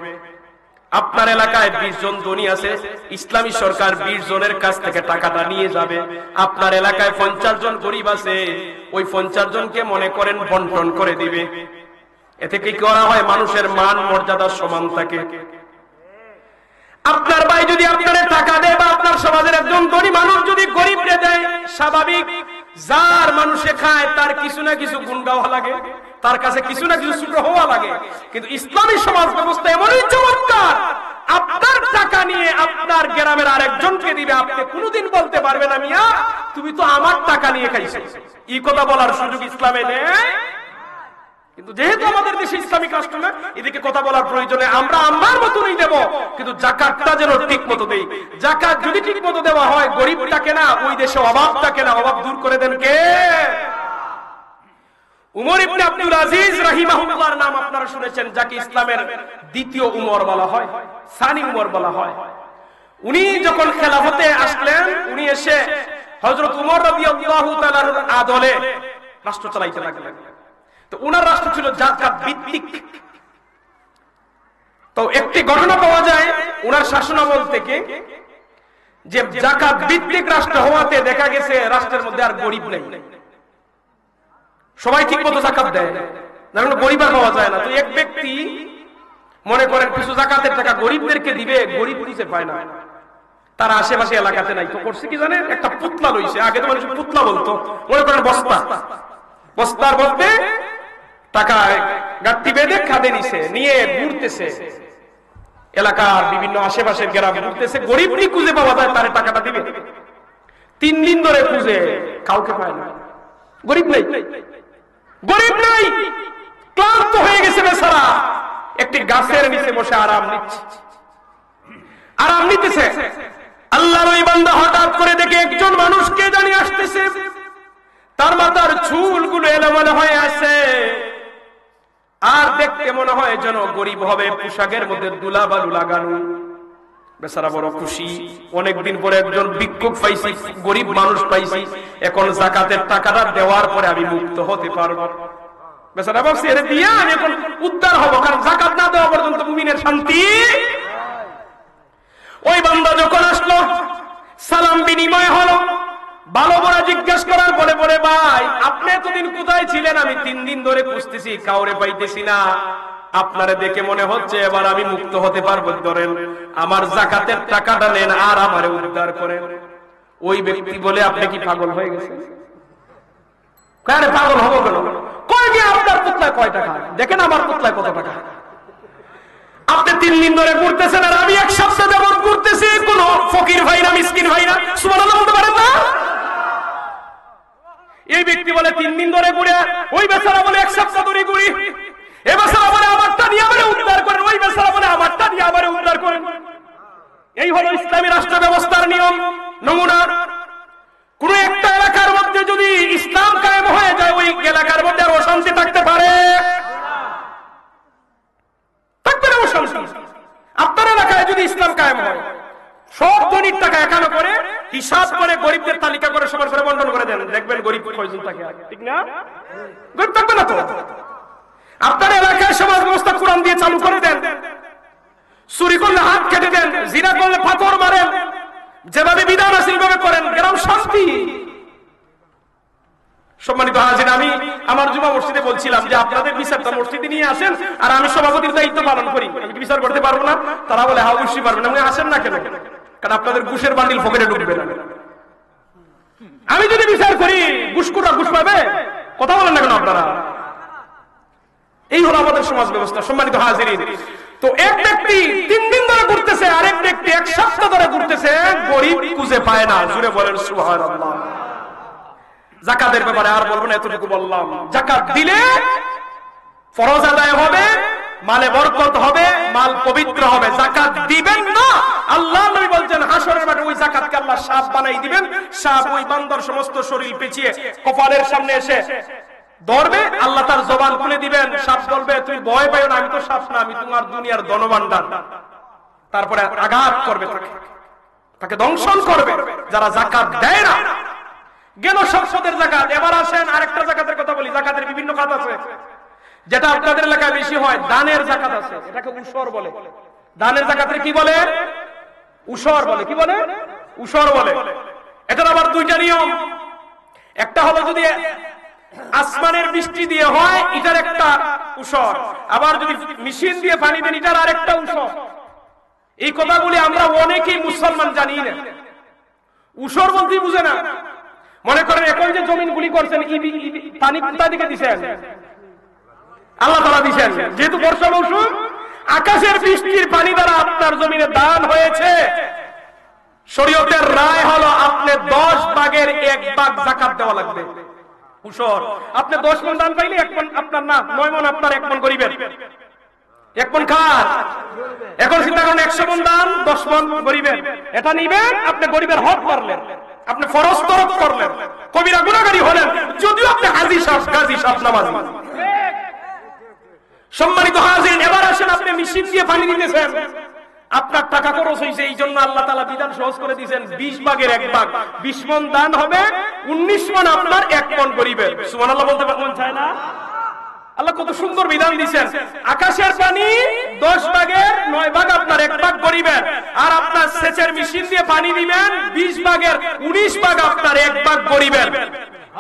আপনার এলাকায় 20 জন ধনী আছে, ইসলামী সরকার 20 জনের কাছ থেকে টাকাটা নিয়ে যাবে। আপনার এলাকায় 50 জন গরিব আছে, ওই 50 জনকে মনে করেন বন্টন করে দিবে। এতে কি করা হয়? মানুষের মান মর্যাদা সমান থাকে। আপনার ভাই যদি আপনার টাকা দেয়, বা আপনার সমাজের একজন ধনী মানুষ যদি গরিবকে দেয়, স্বাভাবিক যার মানুষে খায় তার কিছু না কিছু গুণ গাওয়া লাগে, তার কাছে কিছু না কিছু ছোট হওয়া লাগে। কিন্তু ইসলামী সমাজ ব্যবস্থা এমনই চমৎকার, আপনার টাকা নিয়ে আপনার গ্রামের আরেকজনকে দিবে, আপনি কোনোদিন বলতে পারবেন না মিয়া তুমি তো আমার টাকা নিয়ে খাইছো। এই কথা বলার সুযোগ ইসলামে নেই। কিন্তু যেহেতু আমাদের দেশে ইসলামিক রাষ্ট্র না, এদিকে কথা বলার প্রয়োজনে আমরা আমার মতনই দেব, কিন্তু যাকাতটা যেন ঠিক মতো দেই। যাকাত যদি ঠিক মতো দেওয়া হয়, গরিবটাকে না, ওই দেশে অভাবটাকে না, অভাব দূর করে দেন কে? উমর ইবনে আব্দুল আজিজ রাহিমাহুল্লাহর নাম আপনারা শুনেছেন, যাকে ইসলামের দ্বিতীয় উমর বলা হয়, সানি উমর বলা হয়। উনি যখন খেলাফতে আসলেন, উনি এসে হযরত উমর রাদিয়াল্লাহু তাআলার আদলে রাষ্ট্র চালাইতে লাগলেন। তো উনার রাষ্ট্র ছিল যাকাত ভিত্তিক। তো একটি ঘটনা পাওয়া যায় উনার শাসনামল থেকে, যে যাকাত ভিত্তিক রাষ্ট্র হওয়াতে দেখা গেছে রাষ্ট্রের মধ্যে আর গরিব নেই, সবাই ঠিক মতো যাকাত দেয়, গরিব আর পাওয়া যায় না। তো এক ব্যক্তি মনে করেন কিছু যাকাতের টাকা গরিবদেরকে দিবে, গরিব খুঁজে পায় না, তার আশেপাশে এলাকাতে নাই। তো করছে কি জানেন? একটা পুতলা লইছে। আগে তো মানুষ পুতলা বলতো, মনে করেন বস্তা, বস্তার মধ্যে টাকা গাঁটটি বেঁধে খাদে নিছে, নিয়ে ঘুরতেছে এলাকার বিভিন্ন আশেপাশের গ্রাম ঘুরতেছে, গরিবই খুঁজে পাওয়া যায় তার টাকাটা দিবে। 3 দিন ধরে খুঁজে কাউকে পায় না। গরিব নাই, গরিব নাই, ক্লান্ত হয়ে গেছে বেচারা, একটি গাছের নিচে বসে আরাম নিতেছে। আল্লাহর ওই বান্দা হঠাৎ করে দেখে একজন মানুষকে জানিয়ে আসতেছে, তার মাথার চুলগুলো এলোমেলো হয়ে আছে, আর দেখতে মনে হয় যেন গরিব হবে, পোশাকের মধ্যে দুলাবালু লাগানো। বেচারা বড় খুশি, অনেকদিন পরে একজন ভিক্ষুক পাইছি, গরিব মানুষ পাইছি, এখন যাকাতের টাকাটা দেওয়ার পরে আমি মুক্ত হতে পারবো। বেচারা ভাবছে এর দিয়ে আমি এখন উদ্ধার হবো, কারণ যাকাত না দেওয়া পর্যন্ত মুমিনের শান্তি। ওই বান্দা যখন আসলো, সালাম বিনিময় হলো, ভালো করে জিজ্ঞেস করার পরে বলে, ভাই আপনি এতদিন কোথায় ছিলেন? আমি 3 দিন ধরে খুঁজতেছি, কাউরে পাইতেছি না, আপনারে দেখে মনে হচ্ছে এবার আমি মুক্ত হতে পারবো, ধরেন আমার যাকাতের টাকাটা নেন আর আমারে উদ্ধার করেন। ওই ব্যক্তি বলে, আপনি কি পাগল হয়ে গেছেন? কারে পাগল হবো কেন? কই যে আপনার পুতলায় কয় টাকা? দেখেন আমার পুতলায় কত টাকা। আপনি 3 দিন ধরে ঘুরতেছেন আর আমি 1 সপ্তাহ যাবত ঘুরতেছি, কোন ফকির ভাই না মিসকিন ভাই না সুবহানাল্লাহ বলতে পারেন না? এই ব্যক্তি বলে 3 দিন ধরে ঘুরে, ওই বেচারা বলে 1 সপ্তাহ ধরে ঘুরি। এই বেচারা বলে আমারটা দিয়ে আমারে উদ্ধার করেন, ওই বেচারা বলে আমারটা দিয়ে আমারে উদ্ধার করেন। এই হলো ইসলামী রাষ্ট্র ব্যবস্থার নিয়ম, নমুনা। কোন একটা এলাকার মধ্যে যদি ইসলাম কায়েম হয়ে যায়, ওই এলাকার মধ্যে আর অশান্তি থাকতে পারে? থাকবে না অশান্তি। আপনার এলাকায় যদি ইসলাম কায়েম হয়, সব ধনীর টাকা একানো করে হিসাব করে গরিবদের তালিকা করে সবার করে বন্টন করে দেন, দেখবেন গরিব কয়জন থাকে, ঠিক না? গরিব থাকবে না তো। আপনার এলাকায় সমাজ ব্যবস্থা কোরআন দিয়ে চালু করে দেন, চুরি করলে হাত কেটে দেন, জিনা করলে পাথর মারেন, যেভাবে বিধান আছে সেইভাবে করেন, গ্রাম শান্তি। সম্মানিত হাজির, আমি আমার জুমা মসজিদে বলছিলাম যে আপনাদের বিচারটা মসজিদে নিয়ে আসেন, আর আমি সভাপতির দায়িত্ব পালন করি, আমি কি বিচার করতে পারবো না? তারা বলে হ্যাঁ অবশ্যই পারবেন। আমি আসেন না কেন? কারণ আপনাদের ঘুষের বান্ডিল পকেটে ঢুকবে না। আমি যদি বিচার করি ঘুষখোররা ঘুষ পাবে? কথা বলেন না কেন আপনারা? এই হলো আমাদের সমাজ ব্যবস্থা। সম্মানিত হাজিরিন, তো এক ব্যক্তি 3 দিন ধরে ঘুরতেছে, আরেক ব্যক্তি 1 সপ্তাহ ধরে ঘুরতেছে, গরিব খুঁজে পায় না। জুড়ে বলেন সুবহানাল্লাহ। যাকাতের ব্যাপারে আর বলবো না, এতটুকু বললাম। যাকাত দিলে ফরজ আদায় হবে, মালে বরকত হবে, মাল পবিত্র হবে। যাকাত দিবেন না, আল্লাহ নবী বলছেন হাসরের মাঠে ওই যাকাতকে আল্লাহ সাপ বানাই দিবেন। সাপ ওই বান্দার সমস্ত শরীর পেঁচিয়ে কপালের সামনে এসে ধরবে, আল্লাহ তার জবান খুলে দিবেন। সাপ বলবে, তুমি ভয় পাইও না, আমি তো সাপ না, আমি তোমার দুনিয়ার ধনভাণ্ডার। তারপরে আঘাত করবে, তাকে দংশন করবে। যারা যাকাত দেয় না, গেল সংসদের যাকাত। এবার আসেন আরেকটা যাকাতের কথা বলি। যাকাতের বিভিন্ন খাত আছে, যেটা আপনাদের এলাকায় বেশি হয়। দানের যাকাত আছে, এটাকে উসর বলে। দানের যাকাতের কি বলে? উসর বলে। কি বলে? উসর বলে। এটার আবার 2টা নিয়ম। একটা হলো যদি আসমানের বৃষ্টি দিয়ে হয়, এটার একটা উসর। আবার যদি মেশিন দিয়ে পানি দেন, এটার আরেকটা উসর। এই কথাগুলি আমরা অনেকেই মুসলমান জানি না। উসর বলতে বুঝে না। মনে করেন এখন যে জমিন গুলি করছেন, পানি কোথা থেকে দিচ্ছেন? আল্লাহ তাআলা দিচ্ছেন। যেহেতু বর্ষা মৌসুম, আকাশের বৃষ্টির পানি দ্বারা আপনার জমিনে দান হয়েছে। শরীয়তের রায় হলো আপনি 10 ভাগের 1 ভাগ যাকাত দেওয়া লাগবে। উসর। আপনি 10 মণ দান পাইলে 1 মণ আপনার না, 9 মণ আপনার, 1 মণ গরিবের। 1 মণ কার? এখন চিন্তা করেন 100 মণ দান, 10 মণ গরিবের। এটা নিবেন, আপনি গরিবের হক করলেন, আপনি ফরজ তরক করলেন, কবিরা গুনাহগারী হলেন, যদিও আপনি হাজী সাহেব, গাজী সাহেব, নামাজি। সম্মানিত হাজিরিন, এবার আসেন আপনি মেশিন দিয়ে পানি দিতেছেন, আপনার টাকা খরচ হয়েছে। এই জন্য আল্লাহ তাআলা বিধান সহজ করে দিয়েছেন, 20 ভাগের 1 ভাগ। 20 মণ দান হবে, 19 মণ আপনার, 1 মণ গরিবের। সুবহানাল্লাহ বলতে মন চায় না? আল্লাহ কত সুন্দর বিধান দিয়েছেন। আকাশের পানি 10 ভাগের 9 ভাগ আপনার, 1 ভাগ গরিবের। আর আপনার সেচের মেশিন দিয়ে পানি দিবেন, 20 ভাগের 19 ভাগ আপনার, 1 ভাগ গরিবের।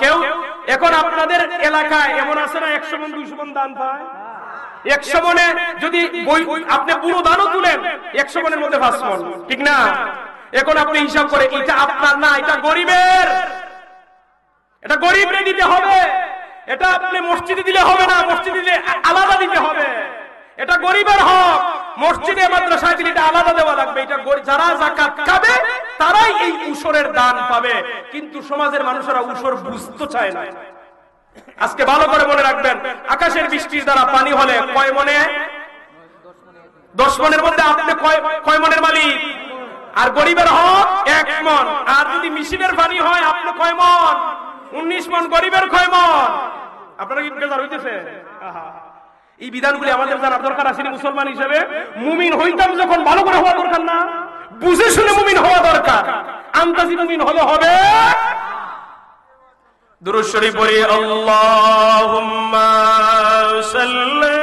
কেউ এখন আপনাদের এলাকায় এমন আছে না 100 মণ 200 মণ দান পায়? 100 মণে যদি আপনি পুরো দানও তুলেন, 100 মণের মধ্যে 5 মণ, ঠিক না? এখন আপনি হিসাব করে, এটা আপনার না, এটা গরিবের। এটা গরিবরে দিতে হবে। এটা আপনি মসজিদে দিলে হবে না, মসজিদে দিলে আলাদা দিতে হবে। এটা গরিবের হক। মসজিদে মাদ্রাসায় দিলে এটা আলাদা দেওয়া লাগবে, এটা যারা যাকাত খাবে তারাই এই উসরের দান পাবে। কিন্তু সমাজের মানুষেরা উসর বুঝতে চায় না। আজকে ভালো করে মনে রাখবেন, আকাশের বৃষ্টির দ্বারা পানি হলে কয় মনে? 10 মনের মধ্যে আপনি কয় মনের মালিক? আর গরিবের হক 1 মন। আর যদি মেশিনের পানি হয় আপনি কয় মন? 19 মন। গরিবের কয় মন? আপনারা কি বেজার হইতেছে? এই বিধানগুলি আমাদের জানার দরকার আছে মুসলমান হিসেবে। মুমিন হইতাম যখন ভালো করে হওয়া দরকার না, বুঝে শুনে মুমিন হওয়া দরকার। আন্দাজি মুমিন হলে হবে। দুরূদ শরীফ পড়ি, আল্লাহুম্মা সাল্লি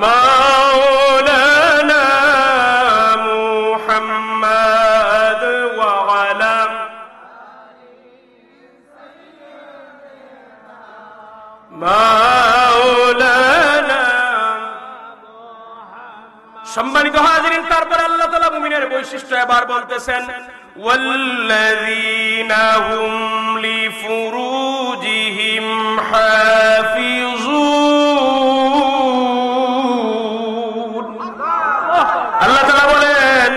মাওলানা মুহাম্মদ ওয়া আলা মাওলানা। সম্মানিত হাজিরিন, তারপর আল্লাহ তাআলা মুমিনের বৈশিষ্ট্য এবার বলতেছেন, ওয়াল্লাযীনা হুম লিফুরুজিহিম হাফিজুন। আল্লাহ তাআলা বলেন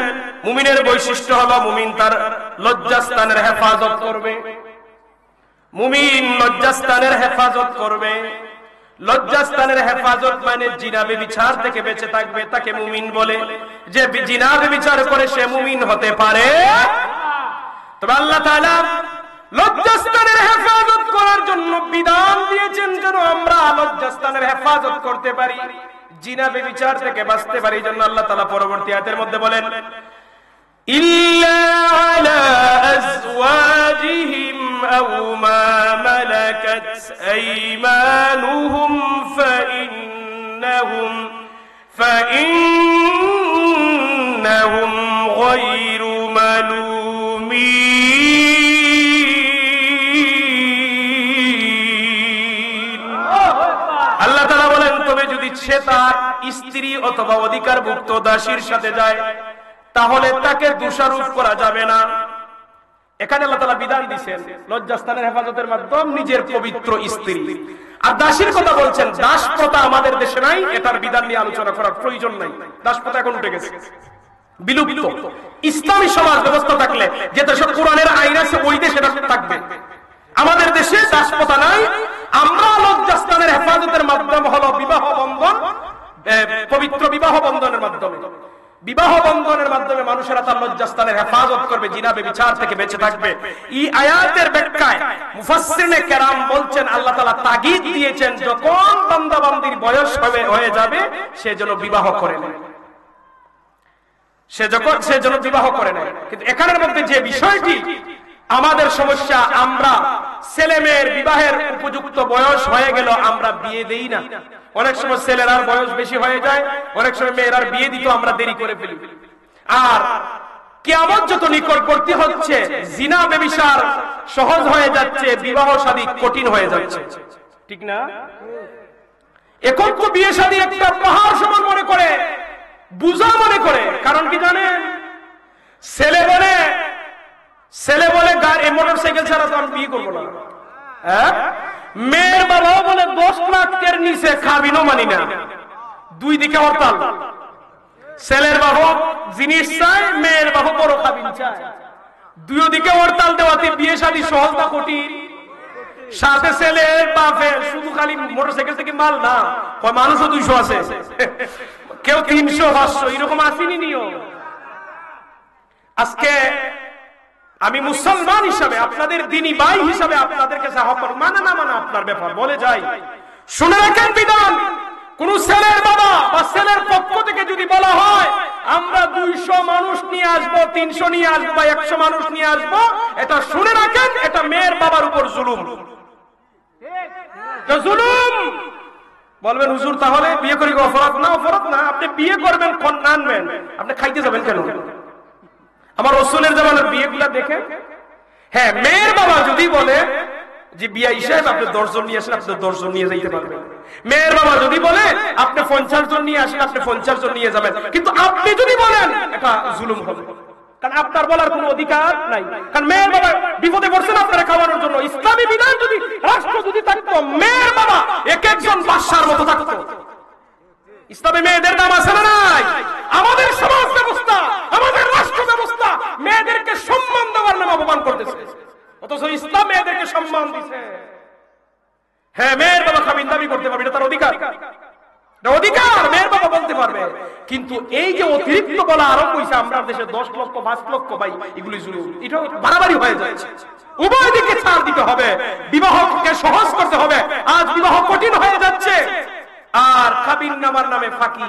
মুমিনের বৈশিষ্ট্য হলো মুমিন তার লজ্জাস্থানের হেফাজত করবে। মুমিন লজ্জাস্থানের হেফাজত করবে। লজ্জাস্থানের হেফাজত মানে জিনা ব্যভিচার থেকে বেঁচে থাকবে, তাকে মুমিন বলে। যে জিনা ব্যভিচার করে সে মুমিন হতে পারে? তবে আল্লাহ তাআলা লজ্জাস্থানের হেফাজত করার জন্য বিধান দিয়েছেন যেন আমরা লজ্জাস্থানের হেফাজত করতে পারি, জিনা ব্যভিচার থেকে বাঁচতে পারি। এই জন্য আল্লাহ তাআলা পরবর্তী আয়াতের মধ্যে বলেন, ইল্লা আলা আজওয়াজিহিম আও মা মালাকাত আইমানুহুম ফাইন্নাহুম গায়রু মালুমিন। আল্লাহ তাআলা বলেন তবে যদি সে তার স্ত্রী অথবা অধিকারভুক্ত দাসীর সাথে যায় তাহলে তাকে দোষারোপ করা যাবে না। এখানে আল্লাহ তাআলা বিধান দিয়েছেন লজ্জাস্থানের হেফাজতের মাধ্যমে নিজের পবিত্র স্ত্রী। আর দাসীর কথা বলছেন, দাস প্রথা আমাদের দেশে নাই, এটার বিধান নিয়ে আলোচনা করার প্রয়োজন নাই। দাস প্রথা এখন উঠে গেছে, বিলুপ্ত। ইসলামী সমাজ ব্যবস্থা থাকলে যে দেশে কোরআনের আইন আছে ওই দেশে থাকবে। আমাদের দেশে দাস প্রথা নাই। আমরা লজ্জাস্থানের হেফাজতের মাধ্যম হলো বিবাহ বন্ধন, পবিত্র বিবাহ বন্ধনের মাধ্যমে। বিবাহ বন্ধনের মাধ্যমে মানুষেরা তার লজ্জাস্থানের হেফাজত করবে, জিনা ব্যভিচার থেকে বেঁচে থাকবে। এই আয়াতের ব্যাখ্যায় মুফাসসিরিনে কেরাম বলছেন আল্লাহ তাআলা তাগিদ দিয়েছেন যখন বান্দা বান্দির বয়স হয়ে যাবে সে যেন বিবাহ করে নেয়, সে যেন বিবাহ করে নেয়। কিন্তু এখানের মধ্যে যে বিষয়টি আমাদের সমস্যা, আমরা ছেলে মেয়ের বিবাহের উপযুক্ত বয়স হয়ে গেল আমরা বিয়ে দেই না। অনেক সময় ছেলেরার বয়স বেশি হয়ে যায়, অনেক সময় মেয়েরার বিয়ে দিতে আমরা দেরি করে ফেলি। আর কিয়ামত যত নিকটবর্তী হচ্ছে জিনা ব্যভিচার সহজ হয়ে যাচ্ছে, বিবাহ শাদী কঠিন হয়ে যাচ্ছে, ঠিক না? এখন তো বিয়ে শাদী একটা পাহাড় সমান মনে করে, বুঝা মনে করে। কারণ কি জানেন, ছেলে বলে গাড়ি মোটরসাইকেল ছাড়া তো আমি বিয়ে করবো না। হ্যাঁ, মেয়ের বাবা বলে 10 লাখের নিচে খাবিনও মানি না। দুই দিকে হরতাল। ছেলের বাবা জিনিস চায়, মেয়ের বাবা বড় খাবিন চায়। দুই দিকে হরতাল দেওয়াতে বিয়ে শাদী সহজ না কঠিন? সাথে ছেলের বাপে শুধু খালি মোটরসাইকেল থেকে মাল না, মানুষও 200 আছে, কেউ 300 500 এরকম আসেনি নিয়ম। আজকে আমি মুসলমান হিসাবে, আপনাদের দ্বীনী ভাই হিসাবে আপনাদেরকে সাহায্য মানা না মানা আপনার ব্যাপার বলে যাই। শুনে রাখেন বিধান, কোন ছেলের বাবা বা ছেলের পক্ষ থেকে যদি বলা হয় আমরা 200 মানুষ নিয়ে আসবো, 300 নিয়ে আসবো বা 100 মানুষ নিয়ে আসবো, এটা শুনে রাখেন এটা মেয়ের বাবার উপর জুলুম। জুলুম বলবেন হুজুর তাহলে বিয়ে করি অপরাধ না? অপরাধ না। আপনি বিয়ে করবেন, কন্যা আনবেন, আপনি খাইতে যাবেন কেন? আমার রাসূলের জামানার বিয়েগুলা দেখে। হ্যাঁ, মেয়ের বাবা যদি বলে যে বিয়া হিসাব আপনি 10 জন নিয়ে আসেন, আপনি 10 জন নিয়ে যাইতে পারবেন। মেয়ের বাবা যদি বলে আপনি 50 জন নিয়ে আসেন, আপনি 50 জন নিয়ে যাবেন। কিন্তু আপনি যদি বলেন এটা জুলুম হবে, কারণ আপনার বলার কোনো অধিকার নাই। কারণ মেয়ের বাবা বিপদে পড়ছেন আপনারা খাওয়ানোর জন্য। ইসলামী বিধান যদি, রাষ্ট্র যদি থাকতো, মেয়ের বাবা এক একজন বাদশার মতো থাকতো। ইসলামে মেয়েদের দাম আছে না নাই? আমাদের সমাজ ব্যবস্থা, আমাদের রাষ্ট্র ব্যবস্থা মেয়েদেরকে সম্মান দেওয়ার নামে অপমান করতেছে, অথচ ইসলাম মেয়েদেরকে সম্মান দিছে। হ্যাঁ, মেয়ের বাবা খাবিন দাবি করতে পারবে, এটা তার অধিকার, অধিকার মেয়ের বাবা বলতে পারবে। কিন্তু এই যে অতিরিক্ত বলা আরম্ভ হয়েছে, আমরা দেশে 10 লক্ষ 5 লক্ষ ভাই, এগুলি জুলুম, এটা বাড়াবাড়ি হয়ে যাচ্ছে। উভয় দিকে ছাড় দিতে হবে, বিবাহকে সহজ করতে হবে। আজ বিবাহ কঠিন হয়ে যাচ্ছে, আর কাবিন নামার নামে ফাঁকি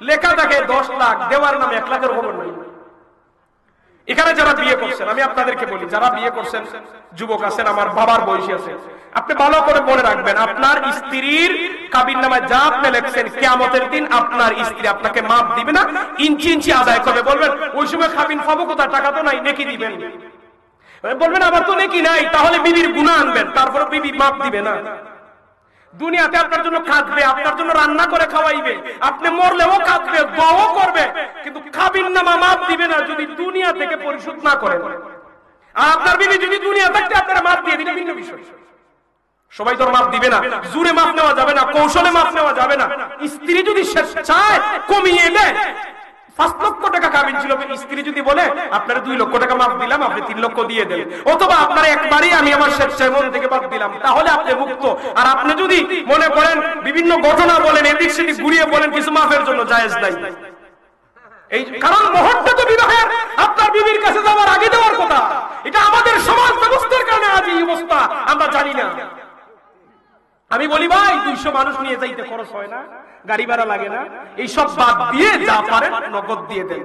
লেখা থাকে 10 লাখ, দেওয়ার নামে 1 লাখের খবর নেই। এখানে যারা বিয়ে করছেন, আমি আপনাদেরকে বলি, যারা বিয়ে করছেন, যুবক আছেন, আমার বাবার বয়সী আছে, আপনি ভালো করে মনে রাখবেন, আপনার স্ত্রীর কাবিন নামায় যা আপনি লেখছেন, কিয়ামতের দিন আপনার স্ত্রী আপনাকে মাপ দিবে না, ইঞ্চি ইঞ্চি আদায় করবে। বলবেন ওই সময় কাবিন পাবো কোথায়, টাকা তো নাই, নেকি দিবেন। বলবেন আমার তো নেকি নাই, তাহলে বিবির গুনাহ আনবেন, তারপরে বিবি মাপ দিবে না। দুনিয়াতে আপনার জন্য কাঁদবে, আপনার জন্য রান্না করে খাওয়াইবে, আপনি মরলেও কাঁদবে, দোয়াও করবে, কিন্তু কাবিন নামা মাপ দিবে না যদি দুনিয়া থেকে পরিশোধ না করেন। আর আপনার বিবি যদি দুনিয়া থাকতে আপনারা মাপ দিয়ে দিলে ভিন্ন বিষয়। সবাই তো মাপ দিবে না, জোরে মাপ নেওয়া যাবে না, কৌশলে মাপ নেওয়া যাবে না। স্ত্রী যদি চায় কমিয়ে দেয়, 5 লক্ষ টাকা কাবিন ছিল, স্ত্রী যদি বলে আপনার 2 লক্ষ টাকা মাপ দিলাম, আপনি 3 লক্ষ দিয়ে দেন, অথবা আপনার একবারই আমি আমার স্বেচ্ছায় মন থেকে মাপ দিলাম, তাহলে আপনি মুক্ত। আর আপনি যদি মনে করেন বিভিন্ন ঘটনা বলেন, এদিক সেদিক ঘুরিয়ে বলেন, কিছু মাফের জন্য জায়েজ নাই। এই কারণ মুহূর্তে তো বিবাহের আপনার বিবির কাছে যাওয়ার আগে দেওয়ার কথা। এটা আমাদের সমাজ ব্যবস্থার কারণে আজ এই অবস্থা, আমরা জানি না। আমি বলি ভাই, 200 মানুষ নিয়ে যাইতে খরচ হয় না, গাড়ি ভাড়া লাগে না, এই সব বাদ দিয়ে যা পারেন নগদ দিয়ে দেন,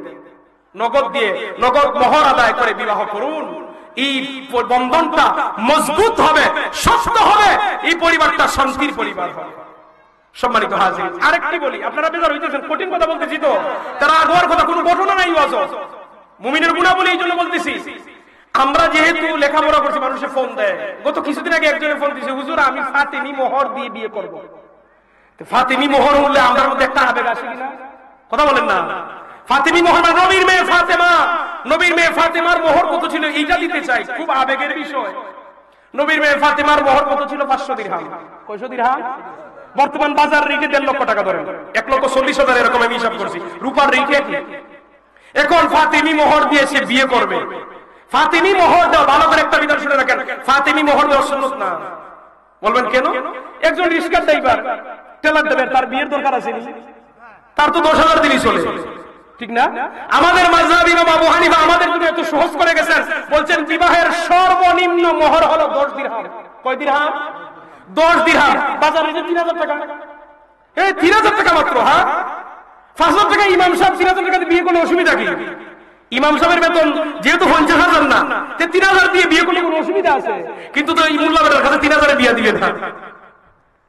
নগদ দিয়ে নগদ মোহর আদায় করে বিবাহ করুন। এই বন্ধনটা মজবুত হবে, শক্ত হবে, এই পরিবারটা শান্তির পরিবার হবে। সম্মানিত হাজির, আরেকটি বলি, আপনারা বেজার হইতেছেন, কঠিন কথা বলতেছি তো, তারা আগোয়ার কথা কোনো ঘটনা নাই, ওয়াজ মুমিনের গুণাবলী এই জন্য বলতেছি। আমরা যেহেতু লেখাপড়া করছি, মানুষে ফোন দেয়। গত কিছুদিন আগে একজনের ফোন দিয়েছে, হুজুর আমি ফাতেমি মোহর দিয়ে বিয়ে করবো। ফাতেমি মোহর বললে আমাদের মধ্যে একটা আবেগ আসে কিনা, কথা বলেন না? ফাতেমি মোহর, নবীর মেয়ে ফাতেমা, নবীর মেয়ে ফাতেমার মোহর কত ছিল এইটা দিতে চাই, খুব আবেগের বিষয়। নবীর মেয়ে ফাতেমার মোহর কত ছিল? 500 দিরহাম। কয়শো দিরহাম? বর্তমান বাজার রেটে 1.5 লক্ষ টাকা ধরেন, 1,40,000 এরকম আমি হিসাব করছি, রূপার রেটে কি। এখন ফাতেমি মোহর দিয়ে সে বিয়ে করবে। ফাতেমি মোহর দেওয়া, ভালো করে একটা বিধান শুনে রাখেন, ফাতেমি মোহর দেওয়া সুন্নাত না। বলবেন কেন? একজন রিস্কার ড্রাইভার টেলার দেবে, তার বিয়ের দরকার আছে, তার তো 10,000 দিনই চলে, ঠিক না? আমাদের মাযহাব ইমাম আবু হানিফা আমাদের জন্য এত সহজ করে গেছেন, বলছেন বিবাহের সর্বনিম্ন মোহর হলো 10 দিরহাম। কয় দিরহাম? 10 দিরহাম। বাজারে যে 3,000 টাকা, এই 3,000 টাকা মাত্র। হ্যাঁ, 5,000 টাকা ইমাম সাহেব 3,000 টাকা দিয়ে বিয়ে করলে অসুবিধা কি? ইমাম সাহেবের বেতন যেহেতু 50,000 না, 3,000 দিয়ে বিয়ে করলে কোনো অসুবিধা আছে? কিন্তু তো এই মোল্লাদের কাছে 3,000 বিয়ে দিবে না।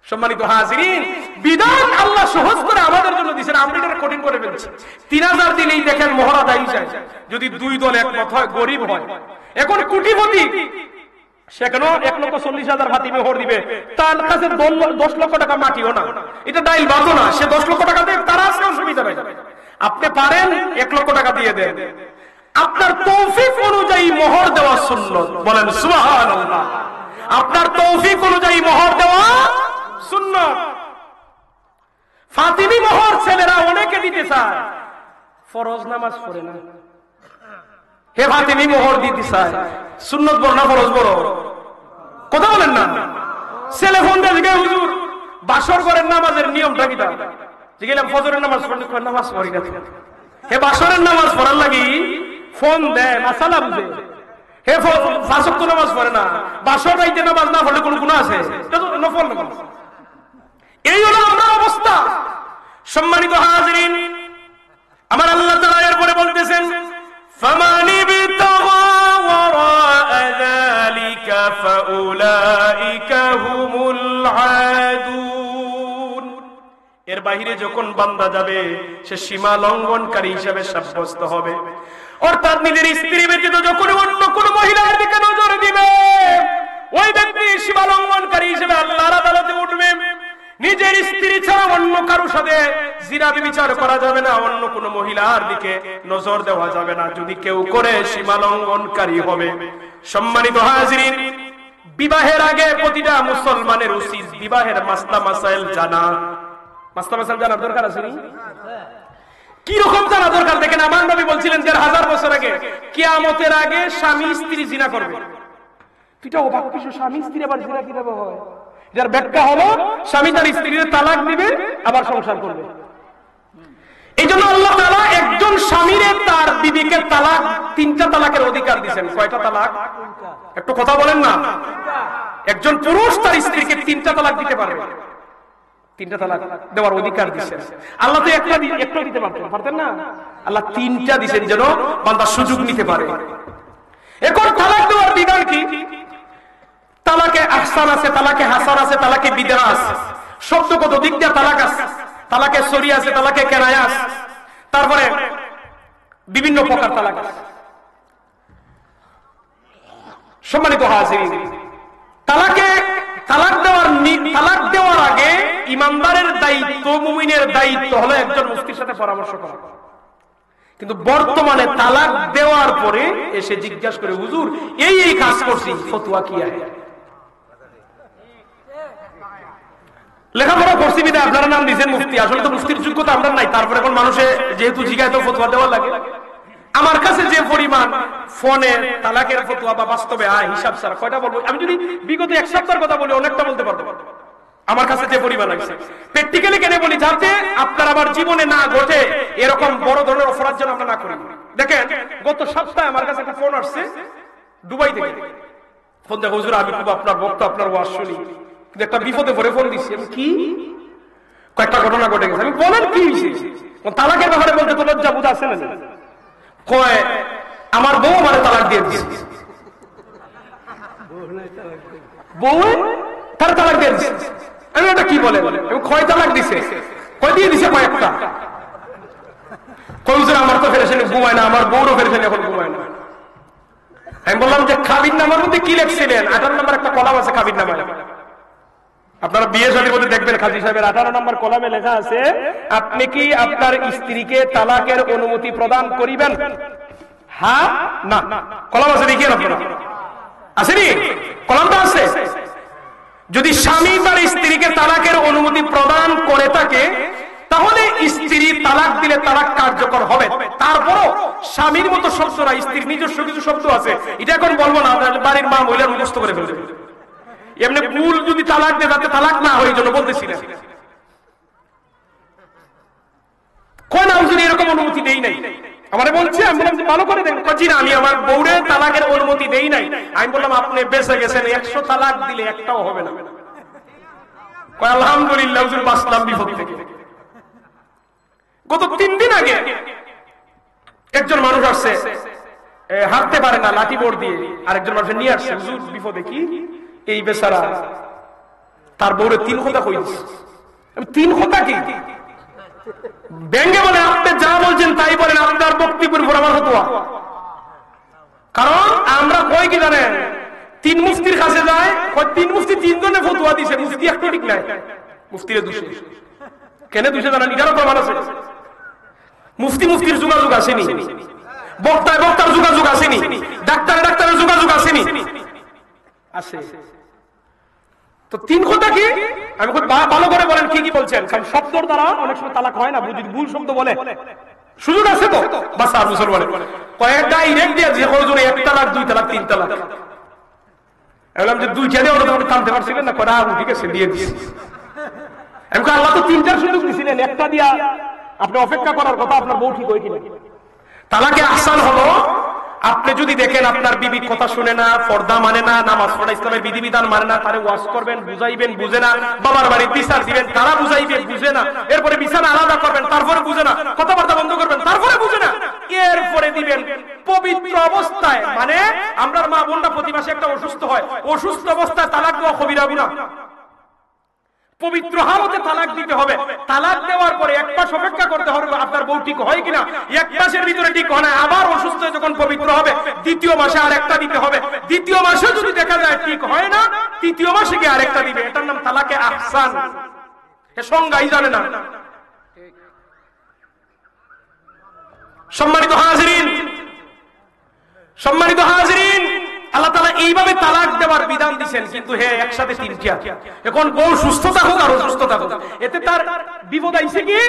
সম্মানিত হাজিরিন, বিধান আল্লাহ সহজ করে আমাদের জন্য দিয়েছেন, আমরা এটা কঠিন করে ফেলছি। 3,000 দিলেই দেখেন মোহর আদায় যায়। যদি 2 দল একমত হয়, গরিব হয়, এখন কোটিপতি, সেখানেও 1,40,000 ফাতিমি মোহর দিবে, তার কাছে 10 লক্ষ টাকা মাটিও না, এটা ডাইল বাতো না, সে 10 লক্ষ টাকা দেয়, তার আছে অসুবিধা নাই। আপনি পারেন 1 লক্ষ টাকা দিয়ে দেন, আপনার তৌফিক অনুযায়ী মোহর দেওয়া সুন্নাত। বলেন সুবহানাল্লাহ। আপনার তৌফিক অনুযায়ী মোহর দেওয়া সুন্নাত। ফাতিমি মোহর ছেলেরা অনেকে দিতে চায়, ফরজ নামাজ পড়ে না, হে ফাতিমি মোহর দিতে চায়, সুন্নাত বড় না ফরজ বড়? কথা বলেন না। ছেলে ফোন দিয়ে হুজুর বাসর ঘরের নামাজের নিয়মটা কি? জিজ্ঞেলাম ফজরের নামাজ পড়লে, নামাজ পড়ি না। হে বাসরের নামাজ পড়ার লাগি ফোন দেয়, মাসালা বুঝে। হে 5 ওয়াক্ত নামাজ পড়ে না, বাসর রাইতে নামাজ না পড়লে কোনো গুনাহ আছে? নফল নামাজ। এই হলো আমার অবস্থা। সম্মানিত হাজিরিন, আমার আল্লাহ তাআলা এরপরে বলতেছেন, ফামান ইবতাগা ওয়ারাআ যালিকা ফাউলাইকা হুমুল আদুন। এর বাইরে যখন বান্দা যাবে, সে সীমা লঙ্ঘনকারী হিসেবে সাব্যস্ত হবে। অর্থাৎ নিজের স্ত্রী ব্যতীত যখন অন্য কোন মহিলার দিকে নজর দিবে, ওই ব্যক্তি সীমা লঙ্ঘনকারী হিসেবে আল্লাহর আদালতে উঠবে। নিজের স্ত্রী ছাড়া অন্য কারোর সাথে জিনা বিচার করা যাবে না, অন্য কোন মহিলার দিকে নজর দেওয়া যাবে না। যদি কেউ করে, সীমা লঙ্ঘনকারী হবে। সম্মানিত হাজিরিন, বিবাহের আগে প্রতিটা মুসলমানের উচিত বিবাহের মাসলা মাসাইল জানা। মাসলা মাসাইল জানার দরকার আছে নি? কি রকম জানা দরকার? দেখেন আমার নবী বলছিলেন ১৫০০ বছর আগে, কিয়ামতের আগে স্বামী স্ত্রী জিনা করবে। এটা অবাক কিছু, স্বামী স্ত্রী আবার জিনা কিভাবে হয়? যার ব্যাখ্যা হলো স্বামী তার স্ত্রীর তালাক দিবে, আবার সংসার করবে। এই জন্য আল্লাহ তাআলা একজন স্বামীরে তার বিবিকে তালাক, ৩টা তালাকের অধিকার দিয়েছেন। কয়টা তালাক? একটু কথা বলেন না। একজন পুরুষ তার স্ত্রীকে 3টা তালাক দিতে পারবে, 3টা তালাক দেওয়ার অধিকার দিয়েছেন। আল্লাহ তো একটা দিতে পারতেন না, আল্লাহ 3টা দিয়েছেন যেন বান্দা সুযোগ নিতে পারে। এখন তালাক দেওয়ার বিধান কি? তালাকে আহসান আছে, তালাকে হাসান আছে, তালাকে বিদআ আছে। শব্দগত দিক দিয়ে তালাক আছে, তালাকে সরি আছে, তালাকে কেনায়া আছে, তারপরে বিভিন্ন প্রকার তালাক আছে। সম্মানিত হাজিরিন, তালাক দেওয়ার আগে ইমানদারের দায়িত্ব, মুমিনের দায়িত্ব হলো একজন মুফতির সাথে পরামর্শ করা। কিন্তু বর্তমানে তালাক দেওয়ার পরে এসে জিজ্ঞাসা করে, হুজুর এই কাজ করছি, ফতোয়া কি আছে? লেখাপড়া করছি বিধায় আপনারা নাম দিয়েছেন মুফতি, আসলে তো মুফতির যোগ্যতা আমরা নাই। তারপরে এখন মানুষে যেহেতু জিজ্ঞাসা তো ফতোয়া দেওয়া লাগে। আমার কাছে যে পরিমাণ ফোনে তালাকের ফতোয়া বা বাস্তবে হিসাব ছাড়া কয়টা বলবো, আমি যদি বিগত 1 সপ্তাহের কথা বলি অনেকটা বলতে পারবো। আমার কাছে যে পরিমাণ আছে প্র্যাকটিক্যালি কেন বলি, যাতে আপনার আমার জীবনে না ঘটে এরকম বড় ধরনের অপরাধ যেন আমরা না করি। দেখেন গত সপ্তাহে আমার কাছে একটা ফোন আসছে দুবাই থেকে। ফোন দেখো, হুজুর আমি খুব আপনার ভক্ত, আপনার ওয়াজ শুনি, কিন্তু একটা বিপদে পড়ে ফোন দিচ্ছি। আমি কি, কয়েকটা ঘটনা ঘটে গেছে। আমি বলেন কি হয়েছে? তালাকের ব্যাপারে বলতে তো লজ্জা বোধ আছে না? কয় আমার বউ মানে তালাক দিয়ে দিচ্ছে, বউ তার তালাক দিয়ে দিচ্ছে। আমি ওটা কি বলে, কয় তালাক দিছে? কয় দিয়ে দিছে? কয়েকটা। কই হুজুর আমার তো ফেরেছেন ঘুমায় না, আমার বউরও ফেরেছেন এখন ঘুমায় না। আমি বললাম যে কাবির নামার মধ্যে কি লিখছিলেন? 18 নম্বর একটা কলাম আছে কাবির নামায়। আপনারা বিয়ে শাদীর মধ্যে দেখবেন কাজী সাহেবের 18 নম্বর কলামে লেখা আছে, আপনি কি আপনার স্ত্রীকে তালাকের অনুমতি প্রদান করিবেন? হ্যাঁ না। কলাম আছে, দেখিয়ে আপনারা আসেনি? কলামটা আছে। যদি স্বামী তার স্ত্রীকে তালাকের অনুমতি প্রদান করে থাকে, তাহলে স্ত্রী তালাক দিলে তালাক কার্যকর হবে। তারপরও স্বামীর মতো শব্দ না, স্ত্রীর নিজস্ব কিছু শব্দ আছে, এটা এখন বলবো না, বাড়ির মা মহিলার মুখস্থ করে ফেলবে। এমনি ভুল যদি তালাক দেয় তাতে তালাক না হয়, এই জন্য বলতেছি না। কোন হুজুর এরকম অনুমতি দেই নাই আমারে বলছে। আমি বললাম ভালো করে দেখেন, কজি না আমি আমার বউরে তালাকের অনুমতি দেই নাই। আমি বললাম আপনি বেঁচে গেছেন, 100 তালাক দিলে একটাও হবে না। কয় আলহামদুলিল্লাহ হুজুর বাঁচলাম বিপদ থেকে। গত 3 দিন আগে একজন মানুষ আসছে, হাঁটতে পারে না, লাঠি বোর্ড দিয়ে আরেকজন মানুষ নিয়ে আসছে। হুজুর বিপদে কি? এই বেচারা তার বউরে 3 কথা কই দিচ্ছে। 3 কথা কি? ব্যঙ্গে বলে, আপনি যা বলছেন তাই বলেন, আপনার বক্তব্যের উপর আমার ফতোয়া। কারণ আমরা কই কি জানেন, 3 মুফতির কাছে যায়, 3 মুফতি 3 জনে ফতোয়া দিছে, মুফতি একটু ঠিক নাই। মুফতিরে দোষে কেন দোষে জানেন? এটারও প্রমাণ আছে। মুফতির যোগাযোগ আসেনি, বক্তার যোগাযোগ আসেনি, ডাক্তারের যোগাযোগ আসেনি, আছে। তো 3 কথা কি? আমি খুব ভালো করে বলেন কি কি বলছেন, কারণ শব্দর দ্বারা অনেক সময় তালাক হয় না, বুঝি ভুল শব্দ বলে সুযোগ আছে তো। বাস আর বুঝল বলে কয়েকটা ইরেক দিয়ে যে কয়জনে 1 তালাক 2 তালাক 3 তালাক। বললাম যে 2টা দিয়ে ওরা তো টানতে পারছিলেন না, করা ঠিক আছে দিয়ে দিয়েছি। আমি আল্লাহ তো 3টার সুযোগ দিয়েছিলেন, একটা দিয়া আপনি অপেক্ষা করার কথা, আপনার বউ ঠিক হয় কিনা। তালাকে আহসান হলো, আপনি যদি দেখেন আপনার বিবি কথা শুনে না, পর্দা মানে না, নামাজ পড়া ইসলামের বিধিবিধান মানে না, তারে ওয়াজ করবেন, বুঝাইবেন, বুঝে না, বাবার বাড়ির বিচার দিবেন, তারা বুঝাইবে, বুঝে না, এরপরে বিছানা আলাদা করবেন, তারপরে বুঝে না, কথাবার্তা বন্ধ করবেন, তারপরে বুঝে না, এরপরে দিবেন পবিত্র অবস্থায়। মানে আমরা মা বোনরা প্রতি মাসে একটা অসুস্থ হয়, অসুস্থ অবস্থায় তালাক দেওয়া কবিরা গুনাহ। পবিত্র হালতে তালাক দিতে হবে। তালাক দেওয়ার পরে 1 মাস অপেক্ষা করতে হবে আপনার বউ ঠিক হয় কিনা। 1 মাসের ভিতরে ঠিক হয় না, আবার অসুস্থ যখন পবিত্র হবে 2য় মাসে আরেকটা দিতে হবে। 2য় মাসে যদি দেখা যায় ঠিক হয় না, 3য় মাসে গিয়ে আরেকটা দিবে। এটার নাম তালাকে আহসান। এ সংজ্ঞাই জানে না। সম্মানিত হাজিরিন, আল্লাহ তাআলা এইভাবে তালাক দেওয়ার বিধান দিয়েছেন, কিন্তু হ্যাঁ একসাথে তিনটা। এখন বউ সুস্থ থাকুক আর অসুস্থ থাকুক, এতে তার বিপদ আইছে কি?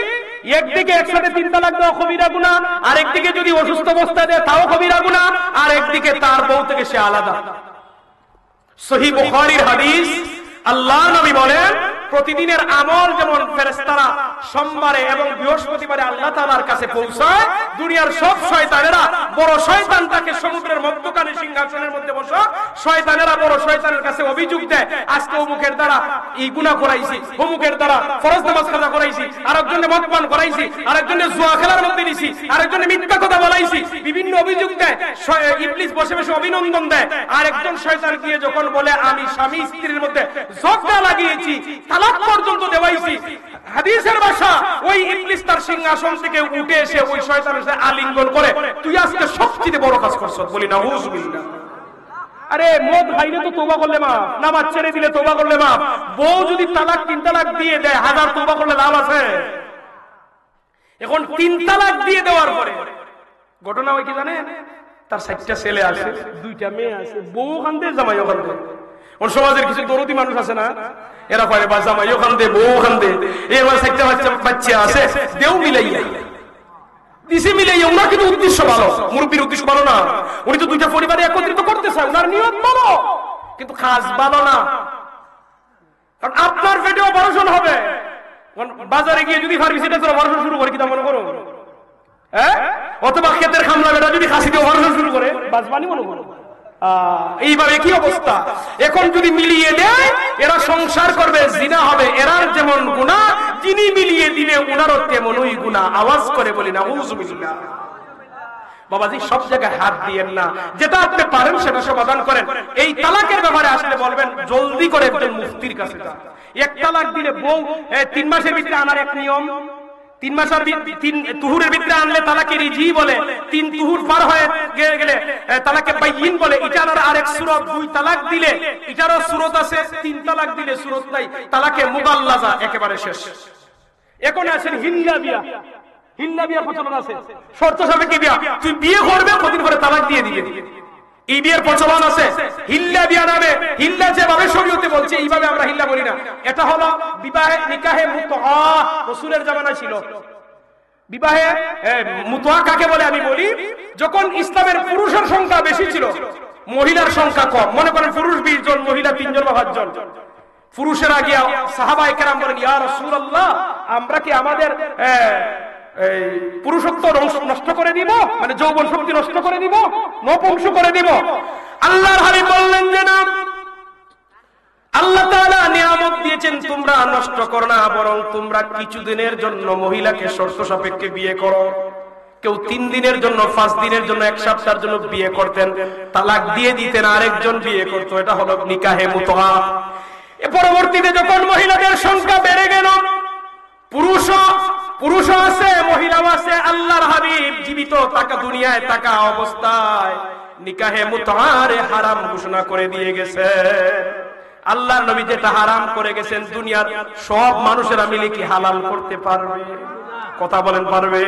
একদিকে একসাথে তিন তালাক দেওয়া কবিরা গুনাহ, আর একদিকে যদি অসুস্থ অবস্থায় দেয় তাও কবিরা গুনাহ, আর একদিকে তার বউ থেকে সে আলাদা। সহিহ বুখারীর হাদিস, আল্লাহ নবী বলেন প্রতিদিনের আমল যেমন ফেরেশতারা সোমবারে এবং বৃহস্পতিবারে আল্লাহ তাআলার কাছে পৌঁছায়, দুনিয়ার সব শয়তানেরা বড় শয়তানটাকে সমুদ্রের মধ্যখানে সিংহাসনের মধ্যে বসা শয়তানেরা বড় শয়তানের কাছে অভিযোগ দেয়, আজকে অমুকের দ্বারা এই গুনাহ করাইছি, অমুকের দ্বারা ফরজ নামাজ কাজা করাইছি, আরেকজনে মদ পান করাইছি, আরেকজনে জুয়া খেলার মধ্যে নিছি, আরেকজনে মিথ্যা কথা বলাইছি, বিভিন্ন অভিযোগ দেয়। ইবলিস বসে বসে অভিনন্দন দেয়। আর একজন শয়তান গিয়ে যখন বলে আমি স্বামী স্ত্রীর মধ্যে ঝগড়া লাগিয়েছি, তালাক পর্যন্ত দেওয়াইছি, হাদিসের ভাষা ওই ইবলিস তার সিংহাসন থেকে উঠে এসে ওই শয়তানের সাথে আলিঙ্গন করে, তুই আজকে সবচেয়ে বড় কাজ করছস। বলি নাউযুবিল্লাহ। আরে মদ খাইলে তো তওবা করলে মাফ, নামাজ ছেড়ে দিলে তওবা করলে মাফ, বউ যদি তালাক তিন তালাক দিয়ে দেয় হাজার তওবা করলে লাভ আছে? এখন তিন তালাক দিয়ে দেওয়ার পরে ঘটনা হয় কি জানেন? তার 6টা ছেলে আছে, 2টা মেয়ে আছে, বউ ওখান দিয়ে জামাই ওখান দিয়ে। ওর সমাজের কিছু দরদি মানুষ আছে না, এরা পারে বা জামাই ওখান দিয়ে বউ ওখান দিয়ে, এবার 6টা বাচ্চা আছে, দেও মিলাইয়া দিছে মিলাইয়া। ওনার কিন্তু উদ্দেশ্য ভালো, মুরব্বীর উদ্দেশ্য ভালো না, উনি তো 2টা পরিবারে একত্রিত করতে চায়, ওনার নিয়ত ভালো, কিন্তু কাজ ভালো না। কারণ আপনার পেটে অপারেশন হবে, বাজারে গিয়ে যদি ফার্মেসিতে অপারেশন শুরু করে, কি তা মনে করো? অথবা ক্ষেতের খামলা বেটা যদি খাসি দিয়ে অপারেশন শুরু করে, বাজবানি মনে করো। এইভাবে কি অবস্থা? এখন যদি মিলিয়ে দেয়, এরা সংসার করবে, জিনা হবে, এরার যেমন গুনাহ, যিনি মিলিয়ে দিবে উনারও তেমনই গুনাহ। আওয়াজ করে বলি নাউযুবিল্লাহ। বাবাজি সব জায়গায় হাত দিয়েন না, যেটা আপনি পারেন সেটা সমাধান করেন। এই তালাকের ব্যাপারে আসলে বলবেন জলদি করে একজন মুফতির কাছে যান। এক তালাক দিলে বউ 3 মাসের ভিতরে আনার এক নিয়ম, 3 মাসের 3 তুহুরের ভিতরে আনলে তালাকে রিজি বলে, 3 তুহুর পার হয়ে গেলে তালাকে বাইয়িন বলে, এটার আরেক সূরত। 2 তালাক দিলে এটারও সূরত আছে, 3 তালাক দিলে সূরত নাই, তালাকে মুগাল্লাজা একেবারে শেষ। এখন আছেন হিল্লা বিয়া, হিল্লা বিয়ার প্রচলন আছে, শর্ত সাপেক্ষে বিয়া, তুই বিয়ে করবে কতদিন পরে তালাক দিয়ে দিবে, এই বিয়ের প্রচলন আছে। হিল্লা বিয়া নামে, হিল্লা যেভাবে শরীয়তে বলছে এইভাবে আমরা হিল্লা বলি না। এটা হলো বিবাহে নিকাহে মুতআ, রাসূলের জামানায় ছিল। বিবাহে মুতআ কাকে বলে আমি বলি, যখন ইসলামের পুরুষের সংখ্যা বেশি ছিল, মহিলার সংখ্যা কম। মনে করেন পুরুষ 20 জন, মহিলা 3 জন বা 5 জন। পুরুষেরা গিয়া সাহাবায়ে কেরাম বলেন, ইয়া রাসূলুল্লাহ, আমরা কি আমাদের পুরুষত্ব নষ্ট করে দিব, মানে যৌবন শক্তি নষ্ট করে দিব, নপুংস করে দিব? আল্লাহর হাবিব বললেন যে না, আল্লাহ তাআলা নিয়ামত দিয়েছেন, তোমরা নষ্ট করো না, বরং তোমরা কিছুদিনের জন্য মহিলাকে শর্ত সাপেক্ষে বিয়ে করো। কেউ 3 দিনের জন্য, 5 দিনের জন্য, 1 সপ্তাহের জন্য বিয়ে করতেন, তালাক দিয়ে দিতেন, আরেকজন বিয়ে করতো। এটা হলো নিকাহে মুতআ। এ পরবর্তীতে যখন মহিলাদের সংখ্যা বেড়ে গেল, পুরুষ আছে, মহিলাও আছে, আল্লাহর হাবিব জীবিত থাকা, দুনিয়ায় থাকা অবস্থায় নিকাহে মুতআরে হারাম ঘোষণা করে দিয়ে গেছে। আল্লাহর নবী যেটা হারাম করে গেছেন, দুনিয়ার সব মানুষেরা মিলে কি হালাল করতে পারবে? কথা বলেন পারবে?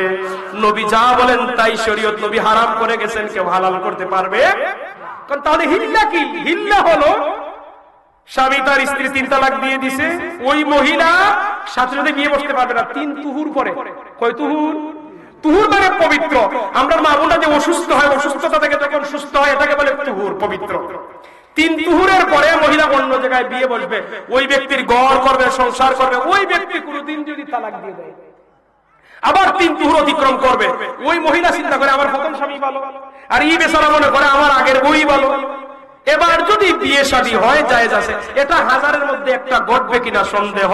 নবী যা বলেন তাই শরীয়ত, নবী হারাম করে গেছেন, কেউ হালাল করতে পারবে? কারণ তাহলে হিল্লা কি? হিল্লা হলো স্বামী তার স্ত্রী 3 তালাক দিয়ে দিছে, ওই মহিলা সাথে সাথে বিয়ে বসতে পারবে না 3 তুহুর পরে। কয় তুহুর? তুহুর মানে পবিত্র। আমরা মা বোনরা যে অসুস্থ হয়, অসুস্থতা থেকে যখন সুস্থ হয় এটাকে বলে তুহুর, পবিত্র। 3 তুহুরের পরে মহিলা অন্য জায়গায় বিয়ে বসবে, ওই ব্যক্তির ঘর করবে, সংসার করবে। ওই ব্যক্তি কোনদিন যদি তালাক দিয়ে দেয়, আবার 3 তুহুর অতিক্রম করবে, ওই মহিলা চিন্তা করে আমার প্রথম স্বামী ভালো, আর এই বেচারা মনে করে আমার আগের বই ভালো। এবার যদি বিয়ে শাদী হয় জায়েজ আছে, এটা 1000-এর মধ্যে একটা ঘটবে কিনা সন্দেহ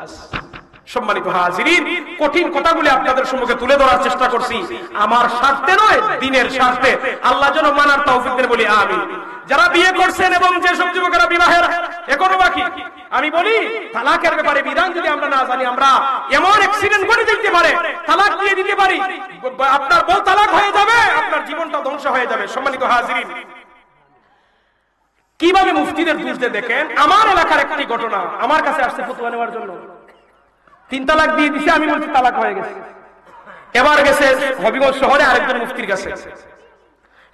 আছে। সম্মানিত হাজিরিন, কঠিন কথাগুলি আপনাদের সম্মুখে তুলে ধরার চেষ্টা করছি, আমার স্বার্থে নয়, দ্বীনের স্বার্থে। আল্লাহ যেন মানার তৌফিক দেন, বলি আমিন। যারা বিয়ে করছেন এবং যে সব যুবকেরা বিবাহের এখনো বাকি, আমি বলি তালাকের ব্যাপারে বিধান যদি আমরা না জানি, আমরা এমন অ্যাক্সিডেন্ট করে দিতে পারে, তালাক দিয়ে দিতে পারি, আপনার বউ তালাক হয়ে যাবে, আপনার জীবনটা ধ্বংস হয়ে যাবে। সম্মানিত হাজিরিন, কিভাবে মুফতিদের দোষ দেয় দেখেন। আমার এলাকার একটি ঘটনা, আমার কাছে আসছে ফতোয়া নেওয়ার জন্য। 3 তালাক দিয়ে দিছে, আমি বলছি তালাক হয়ে গেছে। এবার গেছে হবিগঞ্জ শহরে আরেকজন মুফতির কাছে,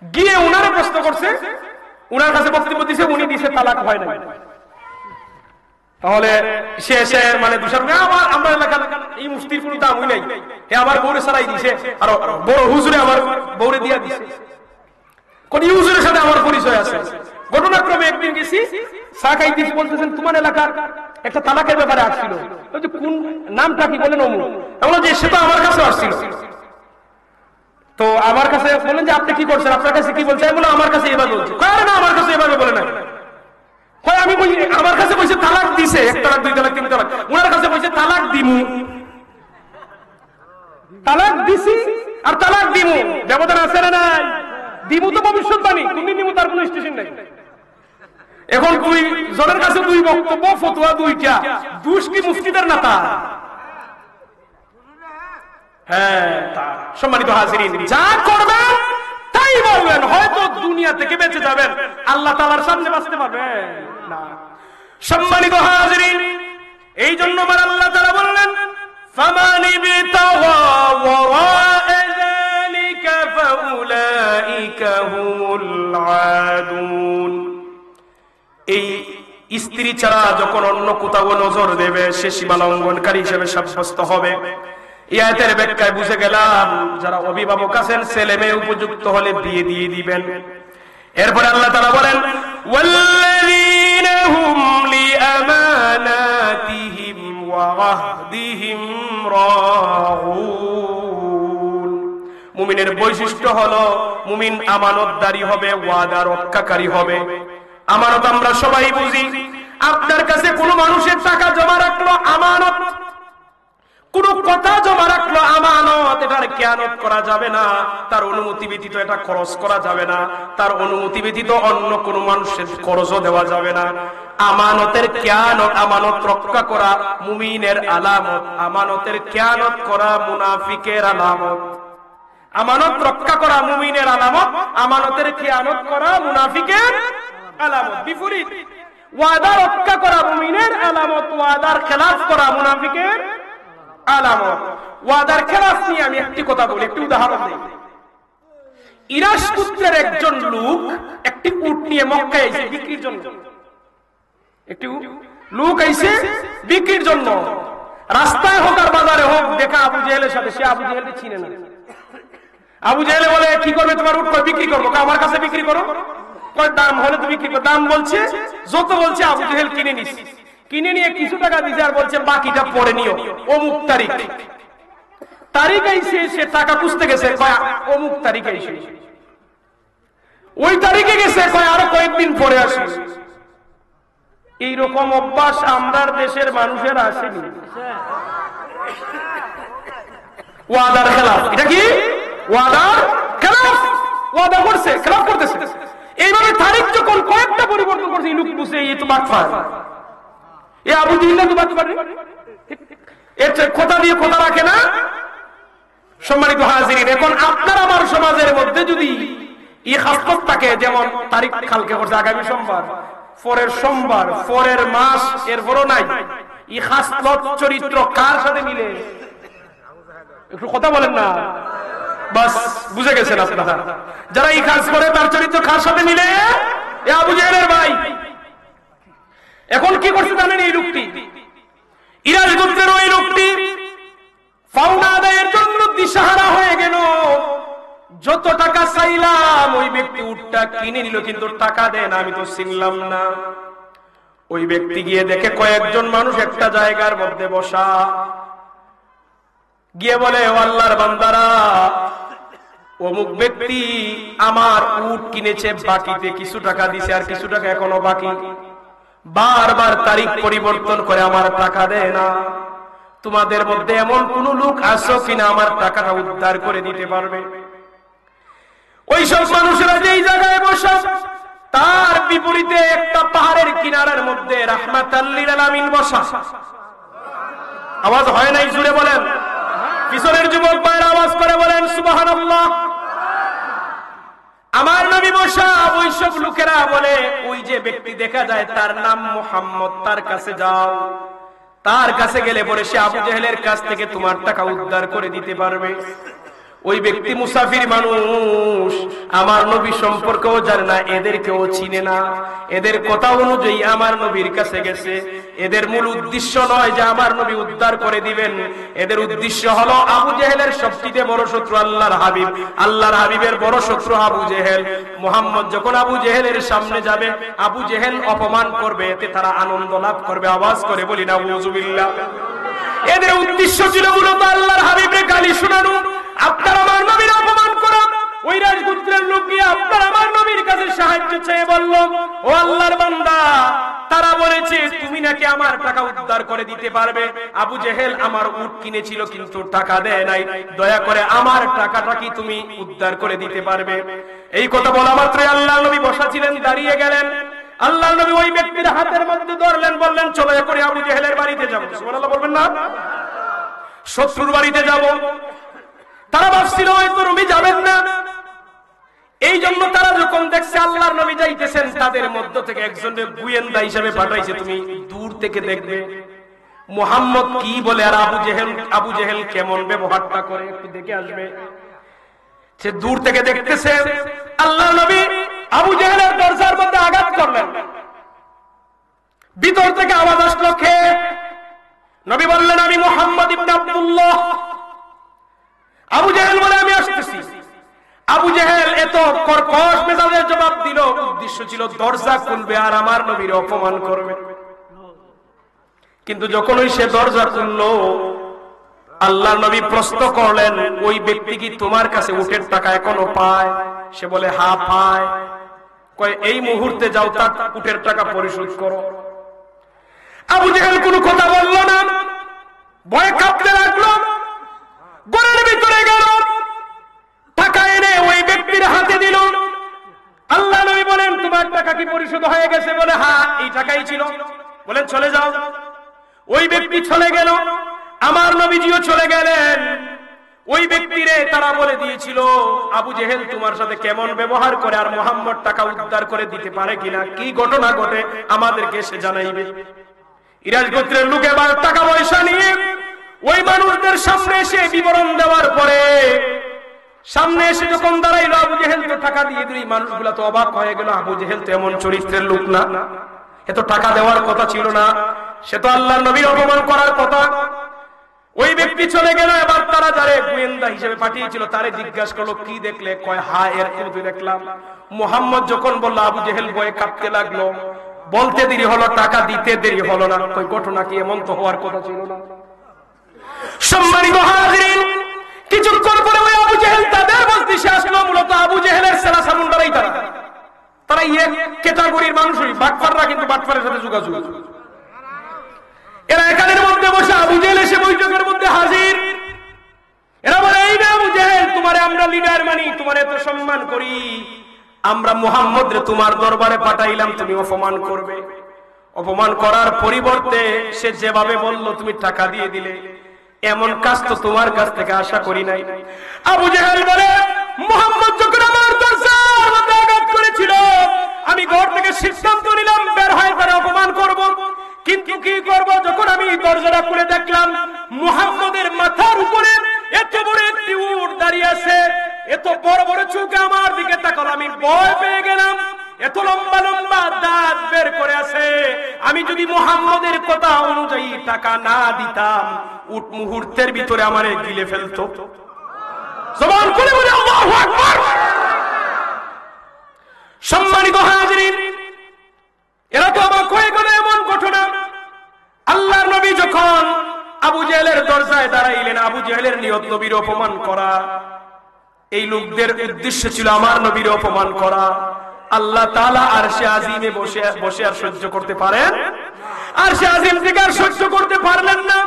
গিয়ে উনারে প্রশ্ন করছে উনার কাছে বক্তব্য দিছে, উনি দিছে তালাক হয় না। তাহলে সে মানে দুষার আমার এলাকার এই মুফতির কোনো দামই নাই, হে আমার বউরে সারাই দিছে, আর বড় হুজুরে আমার বউরে দিয়া দিছে, কোন হুজুরের সাথে আমার পরিচয় আছে। ঘটনাক্রমে একদিন গেছি চা খাইতেছি, বলতেছেন তোমার এলাকার একটা তালাকের ব্যাপারে আসছিল, কোন নামটা কি বলেন অমুক, এমন যে সেটা আমার কাছে আসছিল। তো আমার কাছে বলেন যে আপনি কি করছেন, আপনার কাছে কি বলছে, বলে আমার কাছে এভাবে বলছে। না আমার কাছে এভাবে বলে না, আমি বলি আমার কাছে বলছে তালাক দিছে, 1 তালাক 2 তালাক 3 তালাক, ওনার কাছে বলছে তালাক দিমু, তালাক দিছি আর তালাক দিমু, ব্যবধান আছে না নাই? দিমু তো ভবিষ্যৎবাণী, কোনদিন দিমু তার কোনো স্টেশন নাই। এখন 2 জনের কাছে 2 বক্তব্য, ফতোয়া 2টা, দুষ কি মুফতিদের না তার? হ্যাঁ, সম্মানিত হাজিরিন, যা করবেন তাই বলবেন, হয়তো দুনিয়া থেকে বেঁচে যাবেন, আল্লাহ তাআলার সামনে বাঁচতে পারবেন না। সম্মানিত হাজিরিন, এই জন্য আমার আল্লাহ তাআলা বললেন ফামান ইবতাগা ওয়ারা'a যালিকা ফাউলাইকা হুমুল আদুন। এই স্ত্রী ছাড়া যখন অন্য কোথাও নজর দেবে সে সীমা লঙ্ঘনকারী হিসেবে সাব্যস্ত হবে। এই আয়াতের ব্যাখ্যায় বুঝে গেলাম যারা অভিভাবক আছেন ছেলে মেয়ে উপযুক্ত হলে বিয়ে দিয়ে দিবেন। এরপরে আল্লাহ তাআলা বলেন ওয়াল্লাযীনা হুম লিআমানাতিহিম ওয়া আহদিহিম রাউন। মুমিনের বৈশিষ্ট্য হলো মুমিন আমানতদারী হবে, ওয়াদা রক্ষাকারী হবে। আমানত আমরা সবাই বুঝি, আপনার কাছে কোনো মানুষের টাকা জমা রাখলো আমানত, কোন কথা জমা রাখলো আমানত, এটার খেয়ানত করা যাবে না, তার অনুমতি ব্যতীত এটা খরচ করা যাবে না, তার অনুমতি ব্যতীত অন্য কোন মানুষের খরচও দেওয়া যাবে না। আমানতের খেয়ানত, আমানত রক্ষা করা মুমিনের আলামত, আমানতের খেয়ানত করা মুনাফিকের আলামত। আমানত রক্ষা করা মুমিনের আলামত, আমানতের খেয়ানত করা মুনাফিকের আলামত বিপরীত। ওয়াদা রক্ষা করা মুমিনের আলামত, ওয়াদার খেলাফ করা মুনাফিকের আলামত। ওয়াদার খেলাফ নিয়ে আমি একটি কথা বলি, একটি উদাহরণ দিই। ইরাস পুত্রের একজন লোক একটি উট নিয়ে মক্কায় এসে বিক্রির জন্য, একটি লোক আইছে বিক্রির জন্য, রাস্তায় হোক আর বাজারে হোক দেখা আবু জেহেলের সাথে, সে আবু জেহেলকে চিনে না। আবু জেহেলে বলে কি করবে তোমার উট? বিক্রি করবো। আমার কাছে বিক্রি করো। দাম হলে তুমি বিক্রি করো। দাম বলছে যত বলছে আবু জেহেল কিনে নিচ্ছে, কিনে নিয়ে কিছু টাকা দিছে আর বলছে বাকিটা পরে নিও, অমুক তারিখ। তারিখ আইছে, সে টাকা খুঁজতে গেছে, অমুক তারিখ আইছে, ওই তারিখে গেছে, আরো কয়েকদিন পরে আসে। এইরকম অভ্যাস আমরার দেশের মানুষের আসেনি। ওয়াদার খেলাফ, এটা কি ওয়াদার খেলাফ? ওয়াদা করছে, খেলাফ করতেছে। এইভাবে তারিখ যখন কয়েকটা পরিবর্তন করছে, এই লোক বুঝে এই তো বাটফার, এ আবু জেহেল তো বাটফার, এর কথা দিয়ে কথা রাখে না। সম্মানিত হাজিরিন, এখন আপনার আমার সমাজের মধ্যে যদি এই খাসলত থাকে, যেমন তারিখ কালকে করছে, আগামী সোমবার, পরের সোমবার, পরের মাস, এরপরও নাই, এই খাসলত চরিত্র কার সাথে মিলে? একটু কথা বলেন না, বাস বুঝে গেছেন আপনারা। যারা এই কাজ করে তার চরিত্র কার সাথে মিলে? এ আবু জেহেলের ভাই। এখন কি করছে জানেন? এই লোকটি, ইরাজ গোত্রের ওই লোকটি পাওনা আদায়ের জন্য দিশাহারা হয়ে গেল। যত টাকা চাইলাম ওই ব্যক্তি উটটা কিনে নিল, কিন্তু টাকা দেন আমি তো চিনলাম না। ওই ব্যক্তি গিয়ে দেখে কয়েকজন মানুষ একটা জায়গার মধ্যে বসা, গিয়ে বলে ও আল্লাহর বান্দারা, অমুক ব্যক্তি আমার উট কিনেছে, বাকিতে কিছু টাকা দিছে আর কিছু টাকা এখনো বাকি, বারবার তারিখ পরিবর্তন করে আমার টাকা দেয় না। তোমাদের মধ্যে এমন কোন লোক আছো কিনা আমার টাকাটা উদ্ধার করে দিতে পারবে? ওই সব মানুষেরা যেই জায়গায় বসা, তার বিপরীতে একটা পাহাড়ের কিনারার মধ্যে রাহমাতাল লিল আলামিন বসা। আওয়াজ হয় নাই? জুড়ে বলেন। পিছনের যুবক ভাইরা আওয়াজ করে বলেন সুবহানাল্লাহ। আমার নবী বসা, ওই সব লোকেরা বলে ওই যে ব্যক্তি দেখা যায় তার নাম মুহাম্মদ, তার কাছে যাও। তার কাছে গেলে পরে সে আবু জেহেলের কাছ থেকে তোমার টাকা উদ্ধার করে দিতে পারবে। ওই ব্যক্তি মুসাফির মানুষ, আমার নবী সম্পর্কেও জানে না, এদেরকেও চিনে না। এদের কথা অনুযায়ী আমার নবীর কাছে গেছে। এদের মূল উদ্দেশ্য নয় যে আমার নবী উদ্ধার করে দিবেন, এদের উদ্দেশ্য হলো আবু জেহেলের সবচেয়ে বড় শত্রু আল্লাহর হাবিব, আল্লাহর হাবিবের বড় শত্রু আবু জেহেল। মুহাম্মদ যখন আবু জেহেলের সামনে যাবে, আবু জেহেল অপমান করবে, এতে তারা আনন্দ লাভ করবে। আওয়াজ করে বলি না নাউযুবিল্লাহ। এদের উদ্দেশ্য ছিল মূলত আল্লাহর হাবিবের গালি শোনানো, আপনার আমার নবীর অপমান করা। ওই রাজপুত্রের লোক গিয়ে আপনার আমার নবীর কাছে সাহায্য চেয়ে বলল, ও আল্লাহর বান্দা, তারা বলেছে তুমি নাকি আমার টাকা উদ্ধার করে দিতে পারবে। আবু জেহেল আমার উট কিনেছিল কিন্তু টাকা দেয় নাই, দয়া করে আমার টাকাটা কি তুমি উদ্ধার করে দিতে পারবে? এই কথা বলা মাত্রই আল্লাহর নবী বসা ছিলেন, দাঁড়িয়ে গেলেন। আল্লাহর নবী ওই ব্যক্তির হাতের মধ্যে ধরলেন, বললেন চলো করে আবু জেহেলের বাড়িতে যাবো। সুবহানাল্লাহ বলবেন না? শত্রুর বাড়িতে যাব। তারা ভাবছিল হয়তো নবী যাবেন না, এই জন্য তারা যখন দেখছে আল্লাহর নবী যাইতেছেন, তাদের মধ্য থেকে একজনের গোয়েন্দা হিসেবে পাঠাইছে, তুমি দূর থেকে দেখবে মুহাম্মদ কি বলে আর আবু জেহেল কেমন ব্যবহারটা করে, একটু দেখে আসবে। সে দূর থেকে দেখতেছে আল্লাহর নবী আবু জেহেলের দরজার মধ্যে আঘাত করলেন, ভিতর থেকে আওয়াজ আসলো কে? নবী বললেন আমি মুহাম্মদ ইবনে আব্দুল্লাহ। আবু জেহেল বলে আমি আসতেছি। আবু জেহেল এত কর্কশ মেজাজের জবাব দিল, উদ্দেশ্য ছিল দরজা খুলবে আর আমার নবীর অপমান করবে। কিন্তু যখন ওই সে দরজা খুললো, আল্লাহর নবী প্রশ্ন করলেন, ওই ব্যক্তি কি তোমার কাছে উটের টাকা এখনো পায়? সে বলে হ্যাঁ পায়। কয় এই মুহূর্তে যাও, তার উটের টাকা পরিশোধ করো। আবু জেহেল কোনো কথা বলল না, ভয়ে কাঁপতে লাগলো। ঘরের ভিতরে গেল, টাকা এনে ওই ব্যক্তির হাতে দিল। আল্লাহ নবী বলেন তোমার টাকা কি পরিশোধ হয়ে গেছে? বলে হ্যাঁ, এই টাকাই ছিল। বলেন চলে যাও। ওই ব্যক্তি চলে গেল, আমার নবীজিও চলে গেলেন। ওই ব্যক্তিরে তারা বলে দিয়েছিল আবু জেহেল তোমার সাথে কেমন ব্যবহার করে আর মুহাম্মদ টাকা উদ্ধার করে দিতে পারে কিনা, কি ঘটনা ঘটে আমাদেরকে সে জানাইবে। ইরাজ গোত্রের লোক এবার টাকা পয়সা নিয়ে ওই মানুষদের সামনে এসে বিবরণ দেওয়ার পরে, সামনে এসে যখন দাঁড়াইলো, আবু জেহেল তো টাকা দিয়ে দিল। মানুষগুলা তো অবাক হয়ে গেল, আবু জেহেল তো এমন চরিত্রের লোক না, এত টাকা দেওয়ার কথা ছিল না, সে তো আল্লাহর নবীর অপমান করার কথা। ওই ব্যক্তি চলে গেল। এবার তারা যারে গোয়েন্দা হিসেবে পাঠিয়েছিল তারে জিজ্ঞাসা করলো কি দেখলে? কয় হ্যাঁ এরকম তো দেখলাম। মুহাম্মদ যখন বলল, আবু জেহেল ভয়ে কাঁপতে লাগলো, বলতে দেরি হলো, টাকা দিতে দেরি হলো না। কই ঘটনা কি? এমন তো হওয়ার কথা ছিল না। সম্মানিত হাজিরিন, কিছুক্ষণ পরে ওই আবু জেহেল তাদের মজলিসে আসলো। মূলত আবু জেহেলের সেরা সামুন্ডারাই তারা এক ক্যাটাগরির মানুষই, বাটপাররা কিন্তু বাটপারের সাথে যোগাযোগ। এরা এখানের মধ্যে বসে, আবু জেহেল এসে বৈঠকের মধ্যে হাজির। এরা বলে এই না আবু জেহেল, তোমারে আমরা লিডার মানি, তোমার এত সম্মান করি, আমরা মুহাম্মদ রে তোমার দরবারে পাঠাইলাম, তুমি অপমান করবে। অপমান করার পরিবর্তে সে যেভাবে বলল তুমি টাকা দিয়ে দিলে, এমন কাজ তো তোমার কাছ থেকে আশা করি নাই। আবু জেহেল বলে মুহাম্মদ যখন আমার দরজার মধ্যে আঘাত করেছিল, আমি ঘর থেকে সিদ্ধান্ত নিলাম বের হয়ে তারা অপমান করব। কিন্তু কি করব, যখন আমি দরজাটা খুলে দেখলাম মুহাম্মদের মাথার উপরে এত বড় একটি উট দাঁড়িয়ে আছে, এত বড় বড় চোখে আমার দিকে তাকালো, আমি ভয় পেয়ে গেলাম। এত লম্বা লম্বা দাঁত বের করে আছে। আমি যদি মুহাম্মদের কথা অনুযায়ী টাকা না দিতাম, উট মুহূর্তের ভিতরে আমারে গিলে ফেলতো। জবান খুলে বলে আল্লাহু আকবার। সম্মানিত হাজিরিন, এরা তো অবাক হয়ে গেল এমন ঘটনা। আল্লাহর নবী যখন আবু জেহেলের দরজায় দাঁড়াইলেন, আবু জেহেলের নিয়ত নবীর অপমান করা। এই লোকদের উদ্দেশ্য ছিল আমার নবীর অপমান করা। আল্লাহ তাআলা আরশে আজিমে বসে আর সহ্য করতে পারেন? আরশে আজিম থেকে আর সহ্য করতে পারলেন না।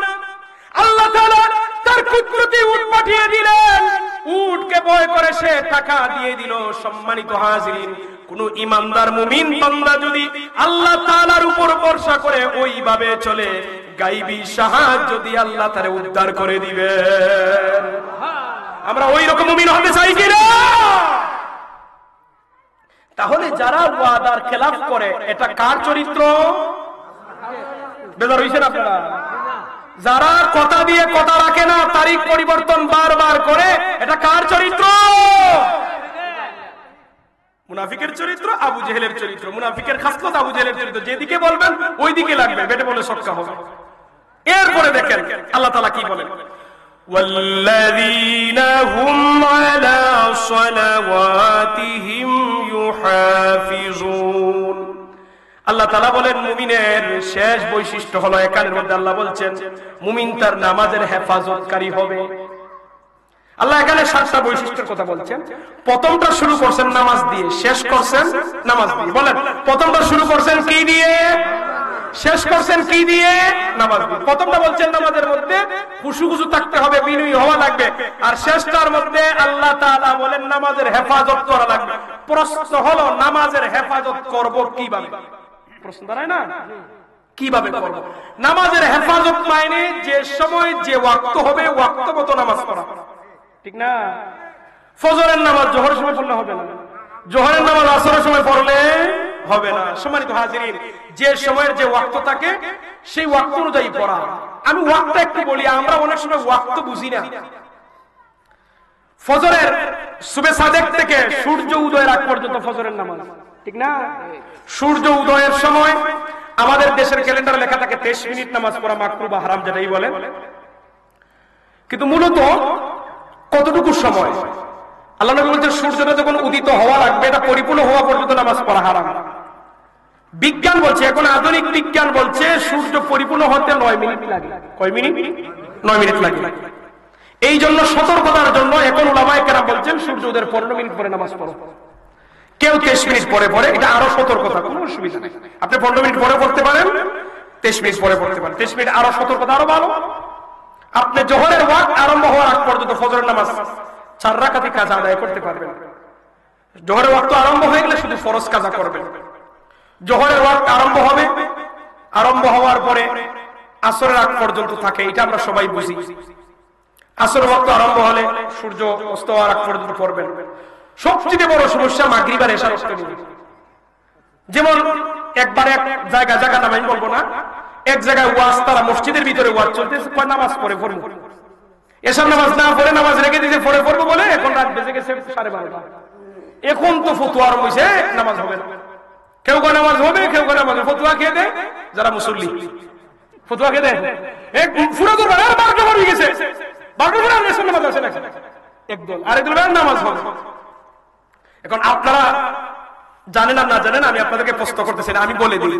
আল্লাহ তাআলা তার কুদরতি উট পাঠিয়ে দিলেন। উটকে ভয় করে সে টাকা দিয়ে দিল। সম্মানিত হাজিরিন, কোন ইমানদার মুমিন বান্দা যদি আল্লাহ তাআলার উপর ভরসা করে ওইভাবে চলে, গায়বী সাহায্য দিয়ে আল্লাহ তারে উদ্ধার করে দিবেন। আমরা ওই রকম মুমিন হতে চাই কিনা? তাহলে যারা ওয়াদার খেলাফ করে, এটা কার চরিত্র? বেজার হইছেন আপনারা? যারা কথা দিয়ে কথা রাখে না, তারিখ পরিবর্তন বারবার করে, এটা কার চরিত্র? মুনাফিকের চরিত্র, আবু জেহেলের চরিত্র। মুনাফিকের খাসলত, আবু জেহেলের চরিত্র। যেদিকে বলবেন ওই দিকে লাগবে, বেটে বলে সক্কা হবে। এরপরে দেখেন আল্লাহ তাআলা কি বলেন, ওয়াল্লাযীনা হুম আলা সালাওয়াতিহিম ইউহাফিজুন। আল্লাহ তাআলা বলেন মুমিনের শেষ বৈশিষ্ট্য হলো, একানের মধ্যে আল্লাহ বলছেন মুমিন তার নামাজের হেফাজতকারী হবে। আল্লাহ এখানে 7টা বৈশিষ্ট্যের কথা বলছেন। প্রথমটা শুরু করছেন নামাজ দিয়ে, শেষ করছেন নামাজ দিয়ে। বলেন, প্রথমটা শুরু করছেন কি দিয়ে, শেষ করছেন কি দিয়ে? নামাজ দিয়ে। প্রথমটা বলছেন নামাজের মধ্যে খুশু থাকতে হবে, বিনয়ী হওয়া লাগবে। আর শেষটার মধ্যে আল্লাহ তাআলা বলেন নামাজের হেফাজত করা লাগবে। প্রশ্ন হলো নামাজের হেফাজত করব কিভাবে? প্রশ্ন দাঁড়ায় না, কিভাবে করব? নামাজের হেফাজত মানে যে সময় যে ওয়াক্ত হবে ওয়াক্ত মতো নামাজ পড়া, ঠিক না? ফজরের নামাজ জোহরের সময় পড়লে হবে না, জোহরের নামাজ আসরের সময় পড়লে হবে না। সম্মানিত হাজিরিন, যে সময়ের যে ওয়াক্ত থাকে সেই ওয়াক্ত অনুযায়ী পড়া। আমি ওয়াক্ত একটু বলি, আমরা অনেক সময় ওয়াক্ত বুঝি না। ফজরের সুবে সাদেক থেকে সূর্য উদয়ের আগ পর্যন্ত ফজরের নামাজ, ঠিক না? সূর্য উদয়ের সময় আমাদের দেশের ক্যালেন্ডারে লেখা থাকে 23 মিনিট নামাজ পড়া মাকরুহ বা হারাম, যেটাই বলেন। কিন্তু মূলত কতটুকু সময়? আল্লাহ নবী বলছেন সূর্যটা যখন উদিত হওয়া লাগবে, এটা পরিপূর্ণ হওয়া পর্যন্ত নামাজ পড়া হারাম। বিজ্ঞান বলছে, এখন আধুনিক বিজ্ঞান বলছে সূর্য পরিপূর্ণ হতে 9 মিনিট লাগে। কয় মিনিট? 9 মিনিট লাগে। এই জন্য সতর্কতার জন্য এখন উলামায়ে কেরাম বলছেন সূর্য উদয়ের 15 মিনিট পরে নামাজ পড়ো। কেউ 23 মিনিট পরে পড়ে, এটা আরো সতর্কতা, কোনো অসুবিধা নেই। আপনি 15 মিনিট পরে পড়তে পারেন, 23 মিনিট পরে পড়তে পারেন। 23 মিনিট আরো সতর্কতা, আরো ভালো। আপনি জোহরের ওয়াক্ত আরম্ভ হওয়ার আগ পর্যন্ত ফজরের নামাজ 4 রাকাতি কাজা আদায় করতে পারবেন। জোহরের ওয়াক্ত আরম্ভ হয়ে গেলে শুধু ফরজ কাজা করবেন। জোহরের ওয়াক্ত আরম্ভ হবে, আরম্ভ হওয়ার পরে আসরের আগ পর্যন্ত থাকে, এটা আমরা সবাই বুঝি। আসরের ওয়াক্ত আরম্ভ হলে সূর্য অস্ত হওয়ার আগ পর্যন্ত পড়বেন। সবচেয়ে বড় সমস্যা মাগরিব আর এশার ওয়াক্ত নিয়ে। যেমন একবার এক জায়গা নাম আমি বলবো না, এক জায়গায় ওয়াজ, তারা মসজিদের ভিতরে ওয়াজ চলতেছে, নামাজ পড়ে পড়বো, এশার নামাজ না পড়ে নামাজ রেখে দিয়েছে, পড়ে পড়বো বলে এখন রাত বেজে গেছে 12:30। এখন তো ফতুয়া আরম্ভ হয়েছে, নামাজ হবে না। কেউ কেউ নামাজ হবে, কেউ কেউ নামাজ ফতুয়া খেয়ে দেয়। যারা মুসল্লি ফতুয়া খেয়ে দেয়, ফুরা করবে 12টা হয়ে গেছে, 12টা পরে এশার নামাজ আছে না, একদল আরেকদল নামাজ হবে। এখন আপনারা জানেন আর না জানেন, আমি আপনাদেরকে প্রশ্ন করতেছি না, আমি বলে দিই।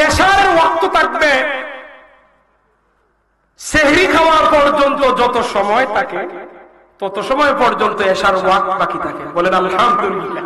এশারের ওয়াক্ত থাকবে সেহরি খাওয়া পর্যন্ত, যত সময় থাকে তত সময় পর্যন্ত এশার ওয়াক্ত বাকি থাকে। বলেন আলহামদুলিল্লাহ।